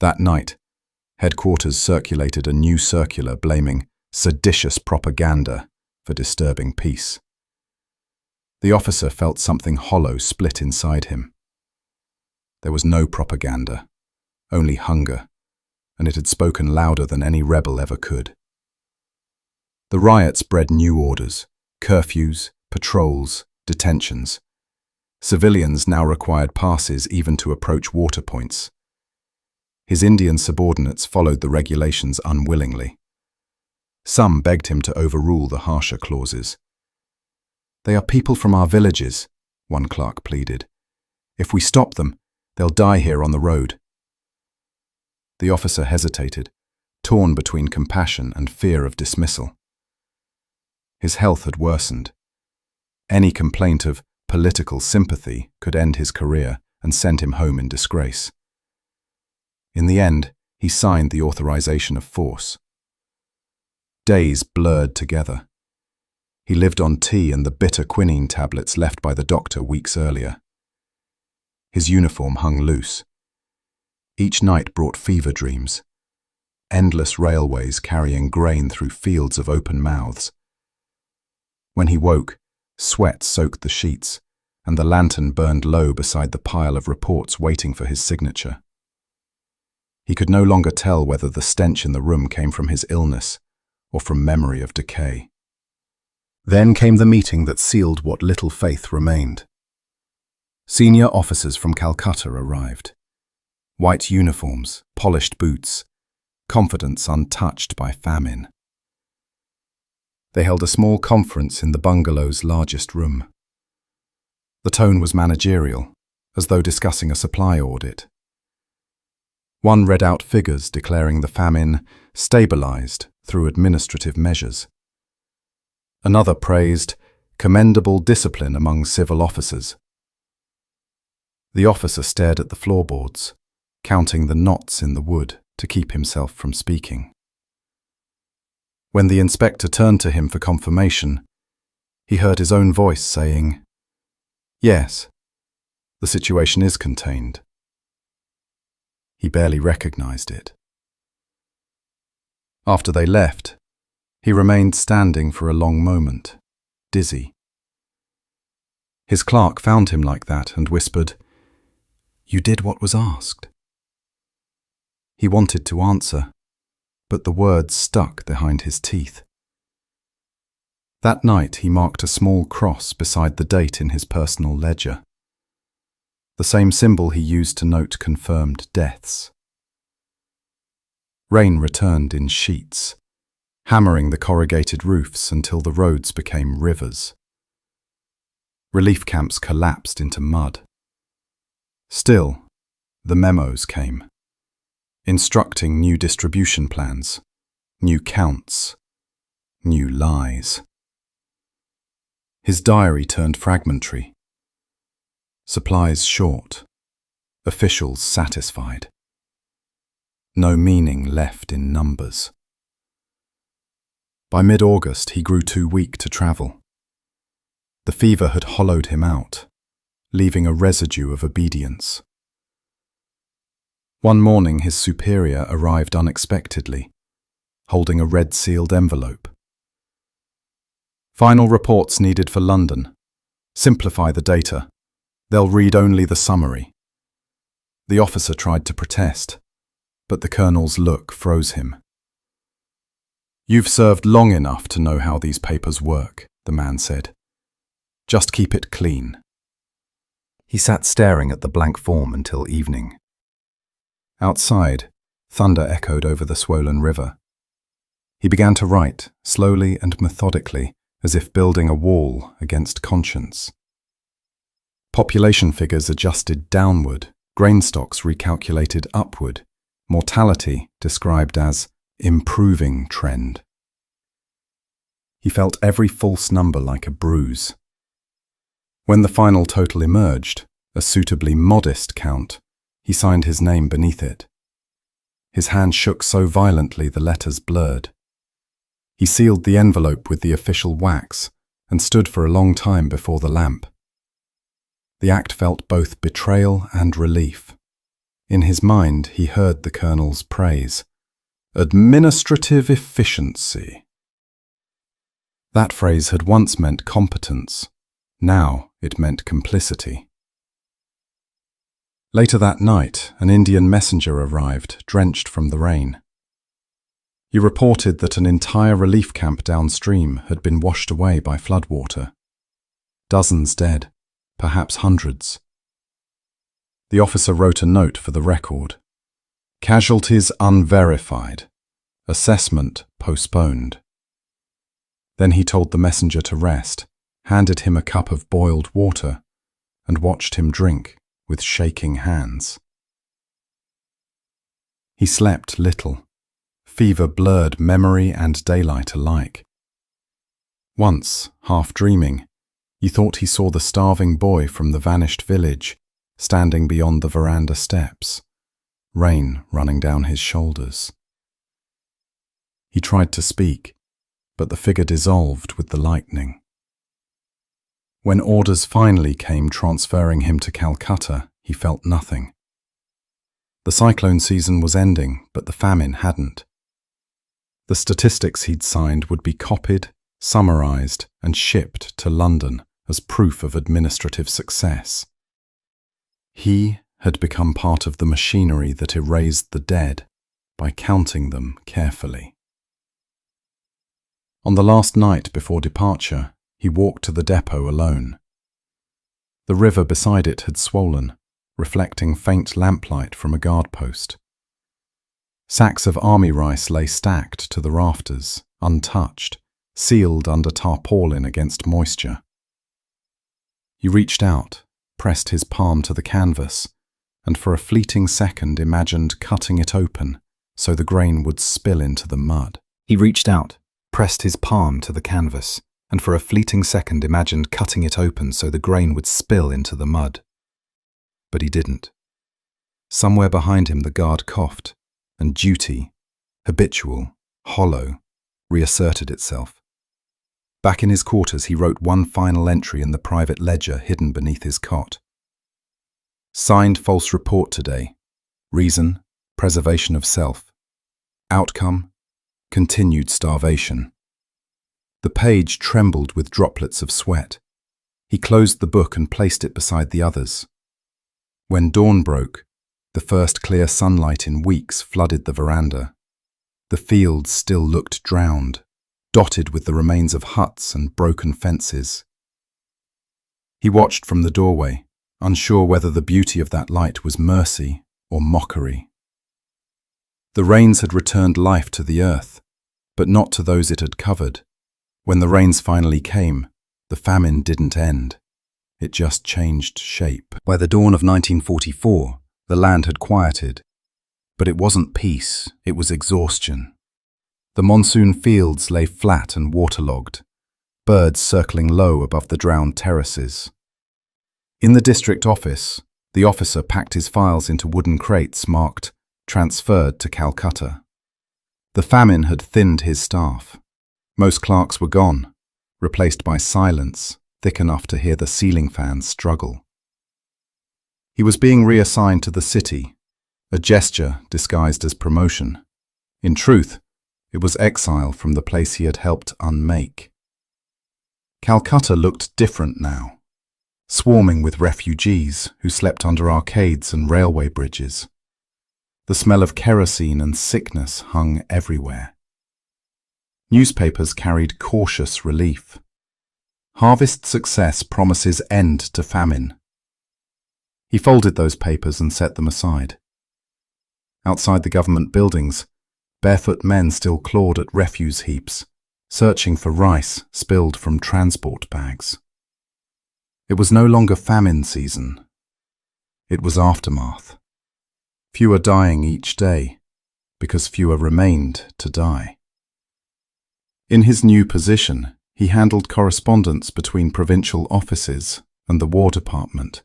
[SPEAKER 1] That night, headquarters circulated a new circular blaming seditious propaganda for disturbing peace. The officer felt something hollow split inside him. There was no propaganda, only hunger, and it had spoken louder than any rebel ever could. The riots bred new orders, curfews, patrols, detentions. Civilians now required passes even to approach water points. His Indian subordinates followed the regulations unwillingly. Some begged him to overrule the harsher clauses. "They are people from our villages," one clerk pleaded. "If we stop them, they'll die here on the road." The officer hesitated, torn between compassion and fear of dismissal. His health had worsened. Any complaint of political sympathy could end his career and send him home in disgrace. In the end, he signed the authorization of force. Days blurred together. He lived on tea and the bitter quinine tablets left by the doctor weeks earlier. His uniform hung loose. Each night brought fever dreams. Endless railways carrying grain through fields of open mouths. When he woke, sweat soaked the sheets, and the lantern burned low beside the pile of reports waiting for his signature. He could no longer tell whether the stench in the room came from his illness or from memory of decay. Then came the meeting that sealed what little faith remained. Senior officers from Calcutta arrived. White uniforms, polished boots, confidence untouched by famine. They held a small conference in the bungalow's largest room. The tone was managerial, as though discussing a supply audit. One read out figures declaring the famine stabilized through administrative measures. Another praised commendable discipline among civil officers. The officer stared at the floorboards, counting the knots in the wood to keep himself from speaking. When the inspector turned to him for confirmation, he heard his own voice saying, "Yes, the situation is contained." He barely recognized it. After they left, he remained standing for a long moment, dizzy. His clerk found him like that and whispered, "You did what was asked." He wanted to answer, but the words stuck behind his teeth. That night he marked a small cross beside the date in his personal ledger, the same symbol he used to note confirmed deaths. Rain returned in sheets, hammering the corrugated roofs until the roads became rivers. Relief camps collapsed into mud. Still, the memos came, instructing new distribution plans, new counts, new lies. His diary turned fragmentary. Supplies short, officials satisfied. No meaning left in numbers. By mid-August, he grew too weak to travel. The fever had hollowed him out, leaving a residue of obedience. One morning, his superior arrived unexpectedly, holding a red-sealed envelope. "Final reports needed for London. Simplify the data. They'll read only the summary." The officer tried to protest, but the colonel's look froze him. "You've served long enough to know how these papers work," the man said. "Just keep it clean." He sat staring at the blank form until evening. Outside, thunder echoed over the swollen river. He began to write, slowly and methodically, as if building a wall against conscience. Population figures adjusted downward, grain stocks recalculated upward, mortality described as improving trend. He felt every false number like a bruise. When the final total emerged, a suitably modest count, he signed his name beneath it. His hand shook so violently the letters blurred. He sealed the envelope with the official wax and stood for a long time before the lamp. The act felt both betrayal and relief. In his mind, he heard the colonel's praise. Administrative efficiency. That phrase had once meant competence. Now it meant complicity. Later that night, an Indian messenger arrived, drenched from the rain. He reported that an entire relief camp downstream had been washed away by floodwater. Dozens dead, perhaps hundreds. The officer wrote a note for the record. Casualties unverified. Assessment postponed. Then he told the messenger to rest, handed him a cup of boiled water, and watched him drink with shaking hands. He slept little. Fever blurred memory and daylight alike. Once, half dreaming, he thought he saw the starving boy from the vanished village, standing beyond the veranda steps, rain running down his shoulders. He tried to speak, but the figure dissolved with the lightning. When orders finally came transferring him to Calcutta, he felt nothing. The cyclone season was ending, but the famine hadn't. The statistics he'd signed would be copied, summarized, and shipped to London as proof of administrative success. He had become part of the machinery that erased the dead by counting them carefully. On the last night before departure, he walked to the depot alone. The river beside it had swollen, reflecting faint lamplight from a guard post. Sacks of army rice lay stacked to the rafters, untouched, sealed under tarpaulin against moisture. He reached out, pressed his palm to the canvas, and for a fleeting second imagined cutting it open so the grain would spill into the mud. He reached out, pressed his palm to the canvas, and for a fleeting second imagined cutting it open so the grain would spill into the mud. But he didn't. Somewhere behind him the guard coughed, and duty, habitual, hollow, reasserted itself. Back in his quarters he wrote one final entry in the private ledger hidden beneath his cot. Signed false report today. Reason, preservation of self. Outcome, continued starvation. The page trembled with droplets of sweat. He closed the book and placed it beside the others. When dawn broke, the first clear sunlight in weeks flooded the veranda. The fields still looked drowned, dotted with the remains of huts and broken fences. He watched from the doorway, unsure whether the beauty of that light was mercy or mockery. The rains had returned life to the earth, but not to those it had covered. When the rains finally came, the famine didn't end. It just changed shape. By the dawn of 1944, the land had quieted. But it wasn't peace, it was exhaustion. The monsoon fields lay flat and waterlogged, birds circling low above the drowned terraces. In the district office, the officer packed his files into wooden crates marked "Transferred to Calcutta." The famine had thinned his staff. Most clerks were gone, replaced by silence thick enough to hear the ceiling fans struggle. He was being reassigned to the city, a gesture disguised as promotion. In truth, it was exile from the place he had helped unmake. Calcutta looked different now, swarming with refugees who slept under arcades and railway bridges. The smell of kerosene and sickness hung everywhere. Newspapers carried cautious relief. Harvest success promises end to famine. He folded those papers and set them aside. Outside the government buildings, Barefoot men still clawed at refuse heaps, searching for rice spilled from transport bags. It was no longer famine season. It was aftermath. Fewer dying each day, because fewer remained to die. In his new position, he handled correspondence between provincial offices and the War Department.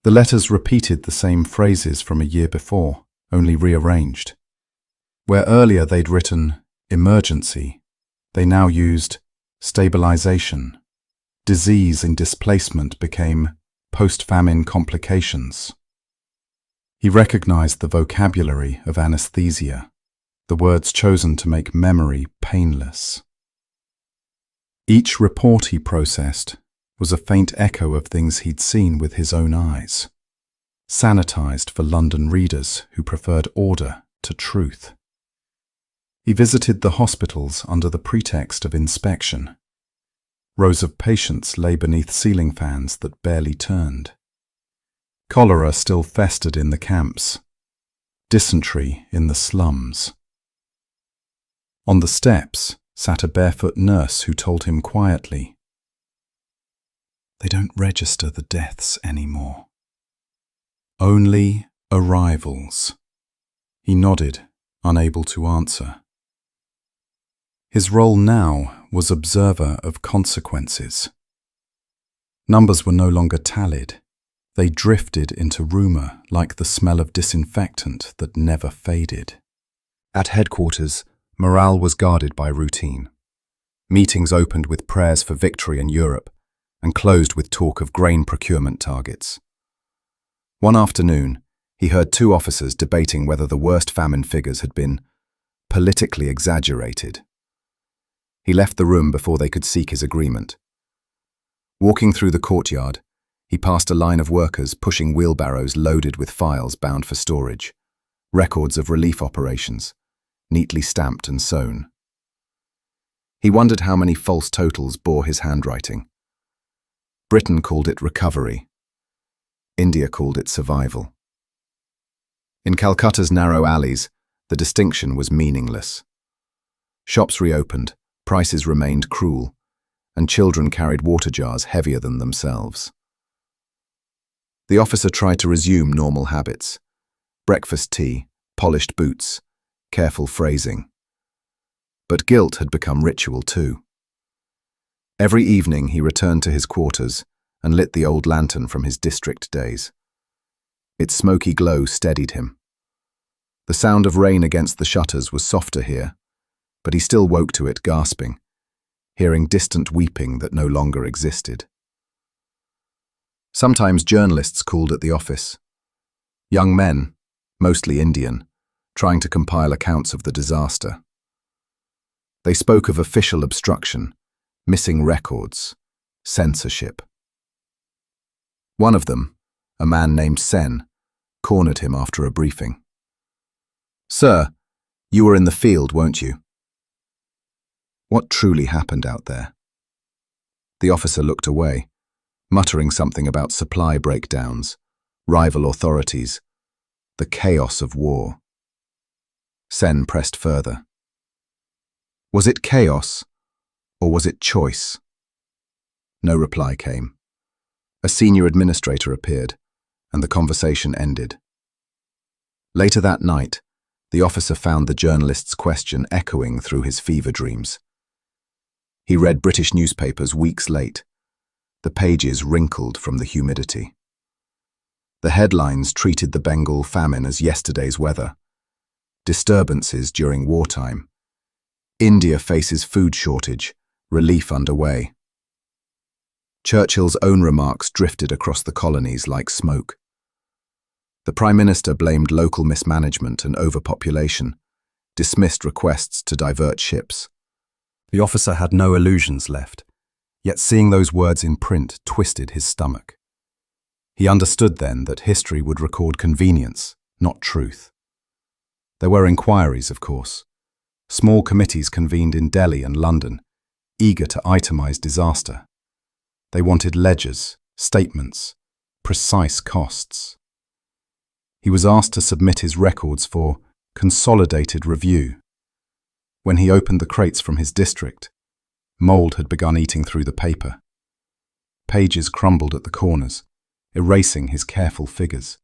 [SPEAKER 1] The letters repeated the same phrases from a year before, only rearranged. Where earlier they'd written emergency, they now used stabilization. Disease and displacement became post-famine complications. He recognized the vocabulary of anesthesia, the words chosen to make memory painless. Each report he processed was a faint echo of things he'd seen with his own eyes, sanitized for London readers who preferred order to truth. He visited the hospitals under the pretext of inspection. Rows of patients lay beneath ceiling fans that barely turned. Cholera still festered in the camps, dysentery in the slums. On the steps sat a barefoot nurse who told him quietly, "They don't register the deaths anymore. Only arrivals." He nodded, unable to answer. His role now was observer of consequences. Numbers were no longer tallied. They drifted into rumour like the smell of disinfectant that never faded. At headquarters, morale was guarded by routine. Meetings opened with prayers for victory in Europe and closed with talk of grain procurement targets. One afternoon, he heard two officers debating whether the worst famine figures had been politically exaggerated. He left the room before they could seek his agreement. Walking through the courtyard, he passed a line of workers pushing wheelbarrows loaded with files bound for storage, records of relief operations, neatly stamped and sewn. He wondered how many false totals bore his handwriting. Britain called it recovery. India called it survival. In Calcutta's narrow alleys, the distinction was meaningless. Shops reopened, prices remained cruel, and children carried water jars heavier than themselves. The officer tried to resume normal habits: breakfast tea, polished boots, careful phrasing. But guilt had become ritual too. Every evening he returned to his quarters and lit the old lantern from his district days. Its smoky glow steadied him. The sound of rain against the shutters was softer here, but he still woke to it gasping, hearing distant weeping that no longer existed. Sometimes journalists called at the office. Young men, mostly Indian, trying to compile accounts of the disaster. They spoke of official obstruction, missing records, censorship. One of them, a man named Sen, cornered him after a briefing. "Sir, you were in the field, weren't you?" What truly happened out there? The officer looked away, muttering something about supply breakdowns, rival authorities, the chaos of war. Sen pressed further. Was it chaos, or was it choice? No reply came. A senior administrator appeared, and the conversation ended. Later that night, the officer found the journalist's question echoing through his fever dreams. He read British newspapers weeks late, the pages wrinkled from the humidity. The headlines treated the Bengal famine as yesterday's weather. Disturbances during wartime. India faces food shortage, relief underway. Churchill's own remarks drifted across the colonies like smoke. The Prime Minister blamed local mismanagement and overpopulation, dismissed requests to divert ships. The officer had no illusions left, yet seeing those words in print twisted his stomach. He understood then that history would record convenience, not truth. There were inquiries, of course. Small committees convened in Delhi and London, eager to itemize disaster. They wanted ledgers, statements, precise costs. He was asked to submit his records for Consolidated Review. When he opened the crates from his district, mold had begun eating through the paper. Pages crumbled at the corners, erasing his careful figures.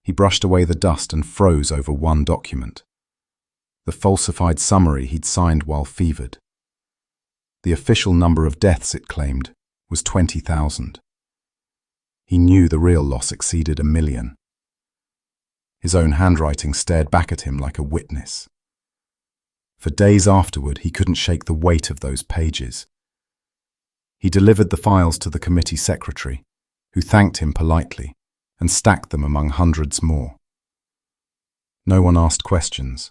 [SPEAKER 1] He brushed away the dust and froze over one document. The falsified summary he'd signed while fevered. The official number of deaths, it claimed, was 20,000. He knew the real loss exceeded 1 million. His own handwriting stared back at him like a witness. For days afterward, he couldn't shake the weight of those pages. He delivered the files to the committee secretary, who thanked him politely and stacked them among hundreds more. No one asked questions.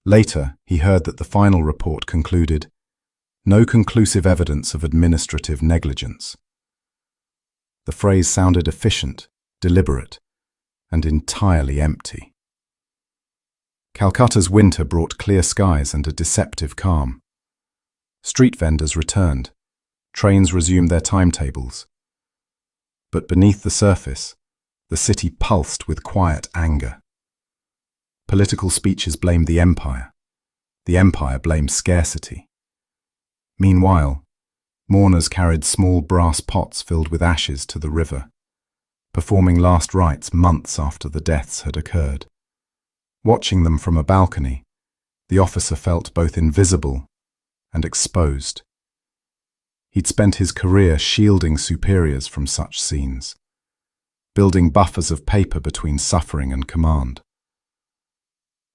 [SPEAKER 1] Later, he heard that the final report concluded, "No conclusive evidence of administrative negligence." The phrase sounded efficient, deliberate, and entirely empty. Calcutta's winter brought clear skies and a deceptive calm. Street vendors returned. Trains resumed their timetables. But beneath the surface, the city pulsed with quiet anger. Political speeches blamed the empire. The empire blamed scarcity. Meanwhile, mourners carried small brass pots filled with ashes to the river, performing last rites months after the deaths had occurred. Watching them from a balcony, the officer felt both invisible and exposed. He'd spent his career shielding superiors from such scenes, building buffers of paper between suffering and command.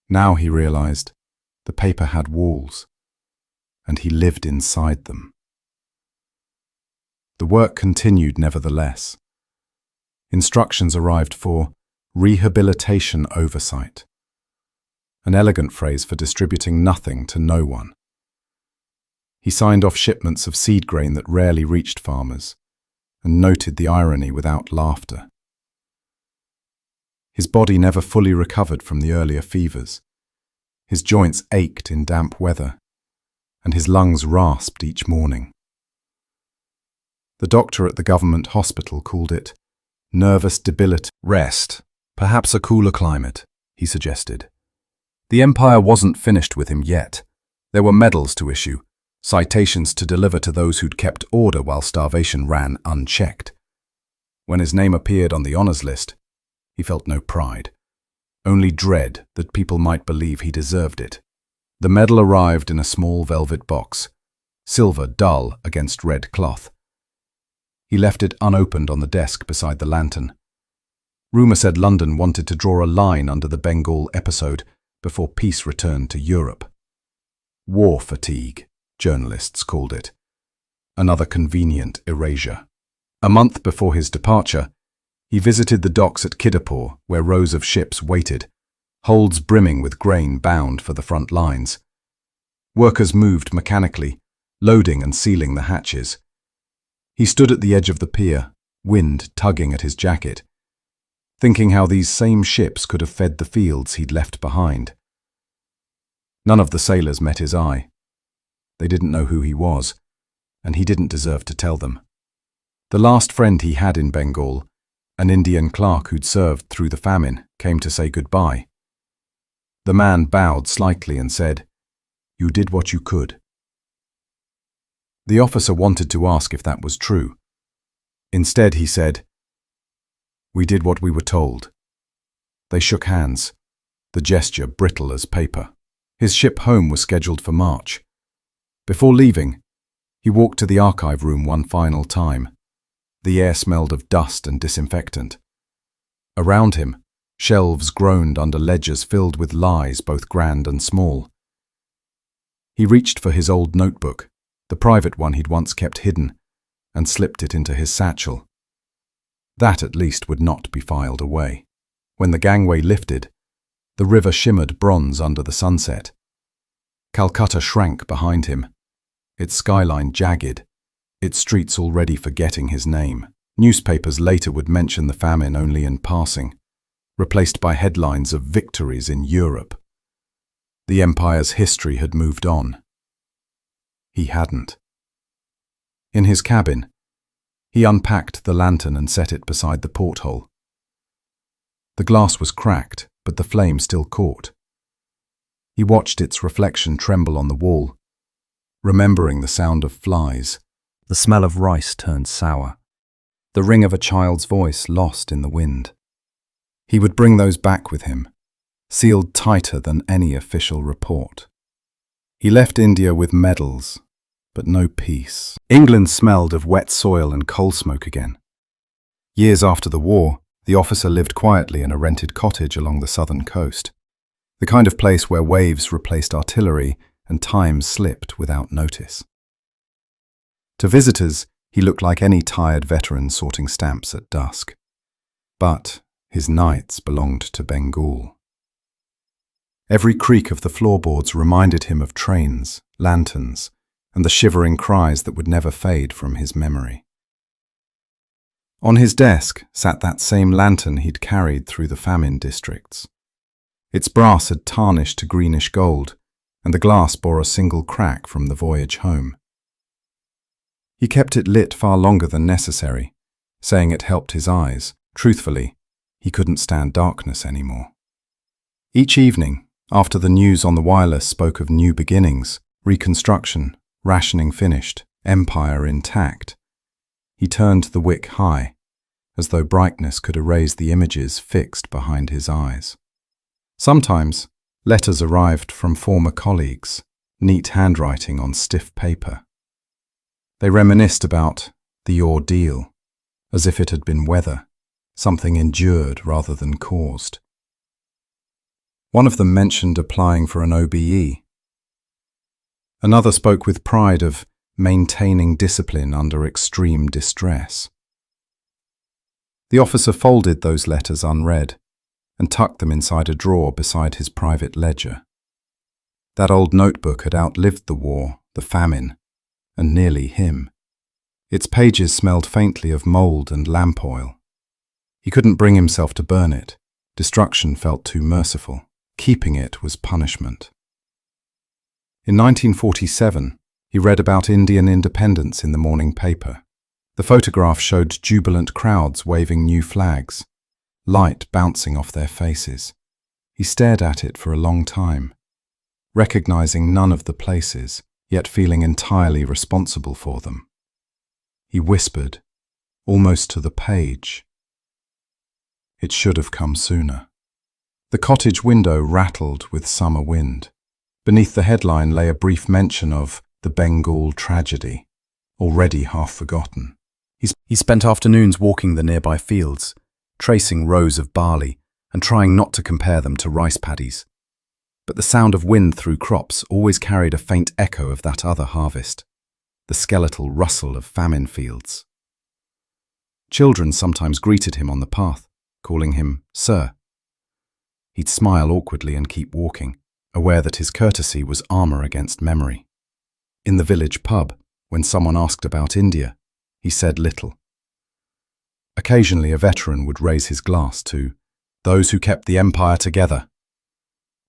[SPEAKER 1] Now he realized the paper had walls, and he lived inside them. The work continued nevertheless. Instructions arrived for rehabilitation oversight, an elegant phrase for distributing nothing to no one. He signed off shipments of seed grain that rarely reached farmers, and noted the irony without laughter. His body never fully recovered from the earlier fevers. His joints ached in damp weather, and his lungs rasped each morning. The doctor at the government hospital called it nervous debility. Rest, perhaps a cooler climate, he suggested. The empire wasn't finished with him yet. There were medals to issue, citations to deliver to those who'd kept order while starvation ran unchecked. When his name appeared on the honors list, he felt no pride, only dread that people might believe he deserved it. The medal arrived in a small velvet box, silver dull against red cloth. He left it unopened on the desk beside the lantern. Rumour said London wanted to draw a line under the Bengal episode before peace returned to Europe. War fatigue, journalists called it. Another convenient erasure. A month before his departure, he visited the docks at Kidapur, where rows of ships waited, holds brimming with grain bound for the front lines. Workers moved mechanically, loading and sealing the hatches. He stood at the edge of the pier, wind tugging at his jacket, thinking how these same ships could have fed the fields he'd left behind. None of the sailors met his eye. They didn't know who he was, and he didn't deserve to tell them. The last friend he had in Bengal, an Indian clerk who'd served through the famine, came to say goodbye. The man bowed slightly and said, "You did what you could." The officer wanted to ask if that was true. Instead, he said, "We did what we were told." They shook hands, the gesture brittle as paper. His ship home was scheduled for March. Before leaving, he walked to the archive room one final time. The air smelled of dust and disinfectant. Around him, shelves groaned under ledgers filled with lies both grand and small. He reached for his old notebook, the private one he'd once kept hidden, and slipped it into his satchel. That at least would not be filed away. When the gangway lifted, the river shimmered bronze under the sunset. Calcutta shrank behind him, its skyline jagged, its streets already forgetting his name. Newspapers later would mention the famine only in passing, replaced by headlines of victories in Europe. The empire's history had moved on. He hadn't. In his cabin, he unpacked the lantern and set it beside the porthole. The glass was cracked, but the flame still caught. He watched its reflection tremble on the wall, remembering the sound of flies. The smell of rice turned sour, the ring of a child's voice lost in the wind. He would bring those back with him, sealed tighter than any official report. He left India with medals, but no peace. England smelled of wet soil and coal smoke again. Years after the war, the officer lived quietly in a rented cottage along the southern coast, the kind of place where waves replaced artillery and time slipped without notice. To visitors, he looked like any tired veteran sorting stamps at dusk. But his nights belonged to Bengal. Every creak of the floorboards reminded him of trains, lanterns, and the shivering cries that would never fade from his memory. On his desk sat that same lantern he'd carried through the famine districts. Its brass had tarnished to greenish gold, and the glass bore a single crack from the voyage home. He kept it lit far longer than necessary, saying it helped his eyes. Truthfully, he couldn't stand darkness anymore. Each evening, after the news on the wireless spoke of new beginnings, reconstruction, rationing finished, empire intact, he turned the wick high, as though brightness could erase the images fixed behind his eyes. Sometimes, letters arrived from former colleagues, neat handwriting on stiff paper. They reminisced about the ordeal, as if it had been weather, something endured rather than caused. One of them mentioned applying for an OBE. Another spoke with pride of maintaining discipline under extreme distress. The officer folded those letters unread and tucked them inside a drawer beside his private ledger. That old notebook had outlived the war, the famine, and nearly him. Its pages smelled faintly of mold and lamp oil. He couldn't bring himself to burn it. Destruction felt too merciful. Keeping it was punishment. In 1947, he read about Indian independence in the morning paper. The photograph showed jubilant crowds waving new flags, light bouncing off their faces. He stared at it for a long time, recognizing none of the places, yet feeling entirely responsible for them. He whispered, almost to the page, "It should have come sooner." The cottage window rattled with summer wind. Beneath the headline lay a brief mention of the Bengal tragedy, already half forgotten. He spent afternoons walking the nearby fields, tracing rows of barley and trying not to compare them to rice paddies. But the sound of wind through crops always carried a faint echo of that other harvest, the skeletal rustle of famine fields. Children sometimes greeted him on the path, calling him "Sir." He'd smile awkwardly and keep walking, aware that his courtesy was armor against memory. In the village pub, when someone asked about India, he said little. Occasionally a veteran would raise his glass to "those who kept the empire together,"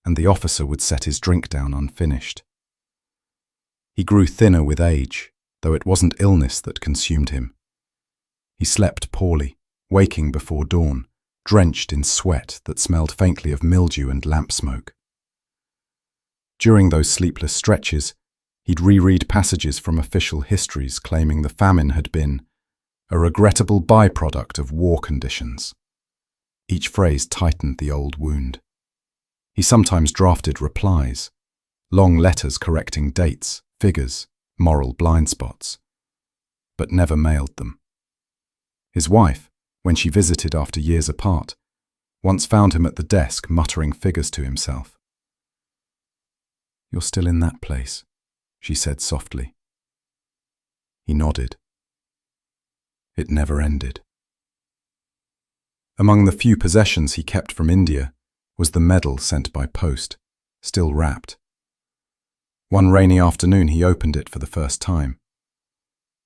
[SPEAKER 1] and the officer would set his drink down unfinished. He grew thinner with age, though it wasn't illness that consumed him. He slept poorly, waking before dawn, drenched in sweat that smelled faintly of mildew and lamp smoke. During those sleepless stretches, he'd reread passages from official histories claiming the famine had been a regrettable byproduct of war conditions. Each phrase tightened the old wound. He sometimes drafted replies, long letters correcting dates, figures, moral blind spots, but never mailed them. His wife, when she visited after years apart, once found him at the desk muttering figures to himself. "You're still in that place," she said softly. He nodded. It never ended. Among the few possessions he kept from India was the medal sent by post, still wrapped. One rainy afternoon he opened it for the first time.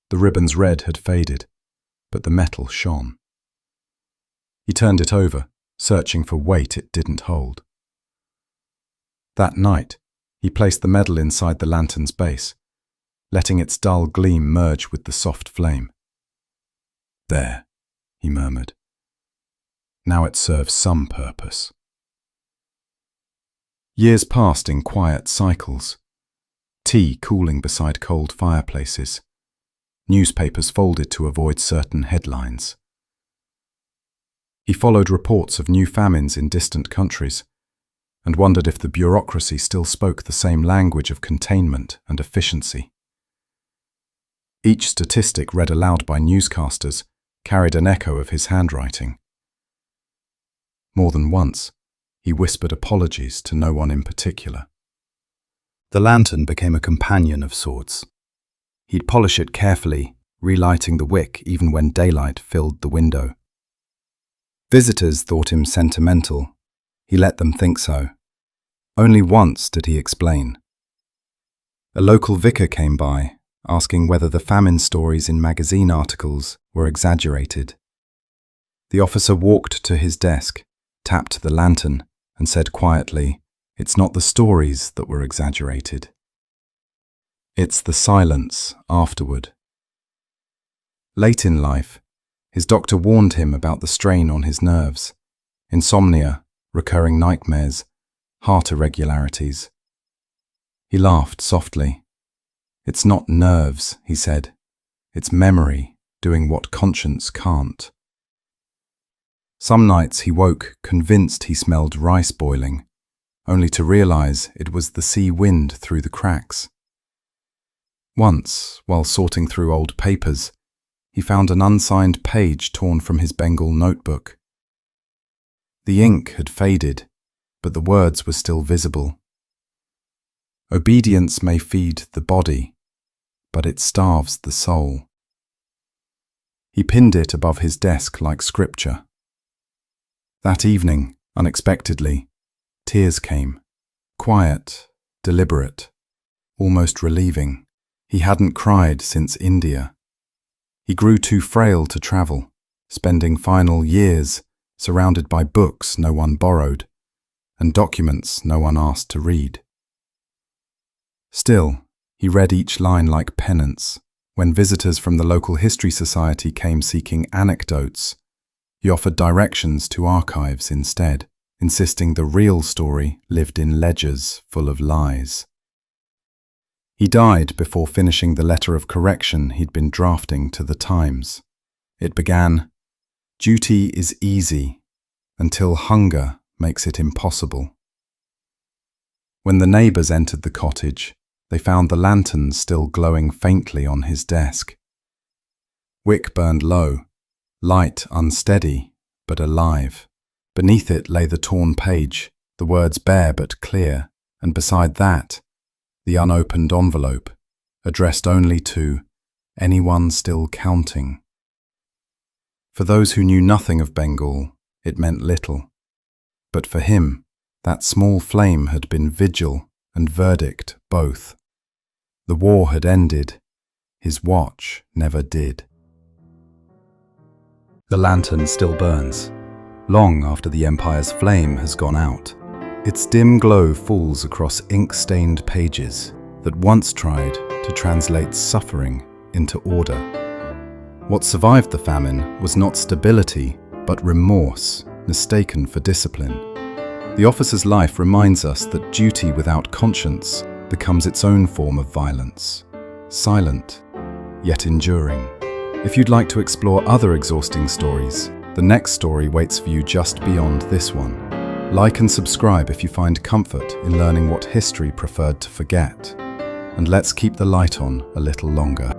[SPEAKER 1] The ribbon's red had faded, but the metal shone. He turned it over, searching for weight it didn't hold. That night, he placed the medal inside the lantern's base, letting its dull gleam merge with the soft flame. "There," he murmured. "Now it serves some purpose." Years passed in quiet cycles. Tea cooling beside cold fireplaces. Newspapers folded to avoid certain headlines. He followed reports of new famines in distant countries and wondered if the bureaucracy still spoke the same language of containment and efficiency. Each statistic read aloud by newscasters carried an echo of his handwriting. More than once, he whispered apologies to no one in particular. The lantern became a companion of sorts. He'd polish it carefully, relighting the wick even when daylight filled the window. Visitors thought him sentimental. He let them think so. Only once did he explain. A local vicar came by, asking whether the famine stories in magazine articles were exaggerated. The officer walked to his desk, tapped the lantern, and said quietly, "It's not the stories that were exaggerated. It's the silence afterward." Late in life, his doctor warned him about the strain on his nerves: insomnia, recurring nightmares, heart irregularities. He laughed softly. "It's not nerves," he said. "It's memory doing what conscience can't." Some nights he woke convinced he smelled rice boiling, only to realize it was the sea wind through the cracks. Once, while sorting through old papers, he found an unsigned page torn from his Bengal notebook. The ink had faded, but the words were still visible. "Obedience may feed the body, but it starves the soul." He pinned it above his desk like scripture. That evening, unexpectedly, tears came. Quiet, deliberate, almost relieving. He hadn't cried since India. He grew too frail to travel, spending final years surrounded by books no one borrowed and documents no one asked to read. Still, he read each line like penance. When visitors from the local history society came seeking anecdotes, he offered directions to archives instead, insisting the real story lived in ledgers full of lies. He died before finishing the letter of correction he'd been drafting to the Times. It began, "Duty is easy until hunger makes it impossible." When the neighbours entered the cottage, they found the lantern still glowing faintly on his desk. Wick burned low, light unsteady, but alive. Beneath it lay the torn page, the words bare but clear, and beside that, the unopened envelope, addressed only to anyone still counting. For those who knew nothing of Bengal, it meant little. But for him, that small flame had been vigil and verdict both. The war had ended. His watch never did. The lantern still burns, long after the Empire's flame has gone out. Its dim glow falls across ink-stained pages that once tried to translate suffering into order. What survived the famine was not stability, but remorse, mistaken for discipline. The officer's life reminds us that duty without conscience becomes its own form of violence, silent, yet enduring. If you'd like to explore other exhausting stories, the next story waits for you just beyond this one. Like and subscribe if you find comfort in learning what history preferred to forget. And let's keep the light on a little longer.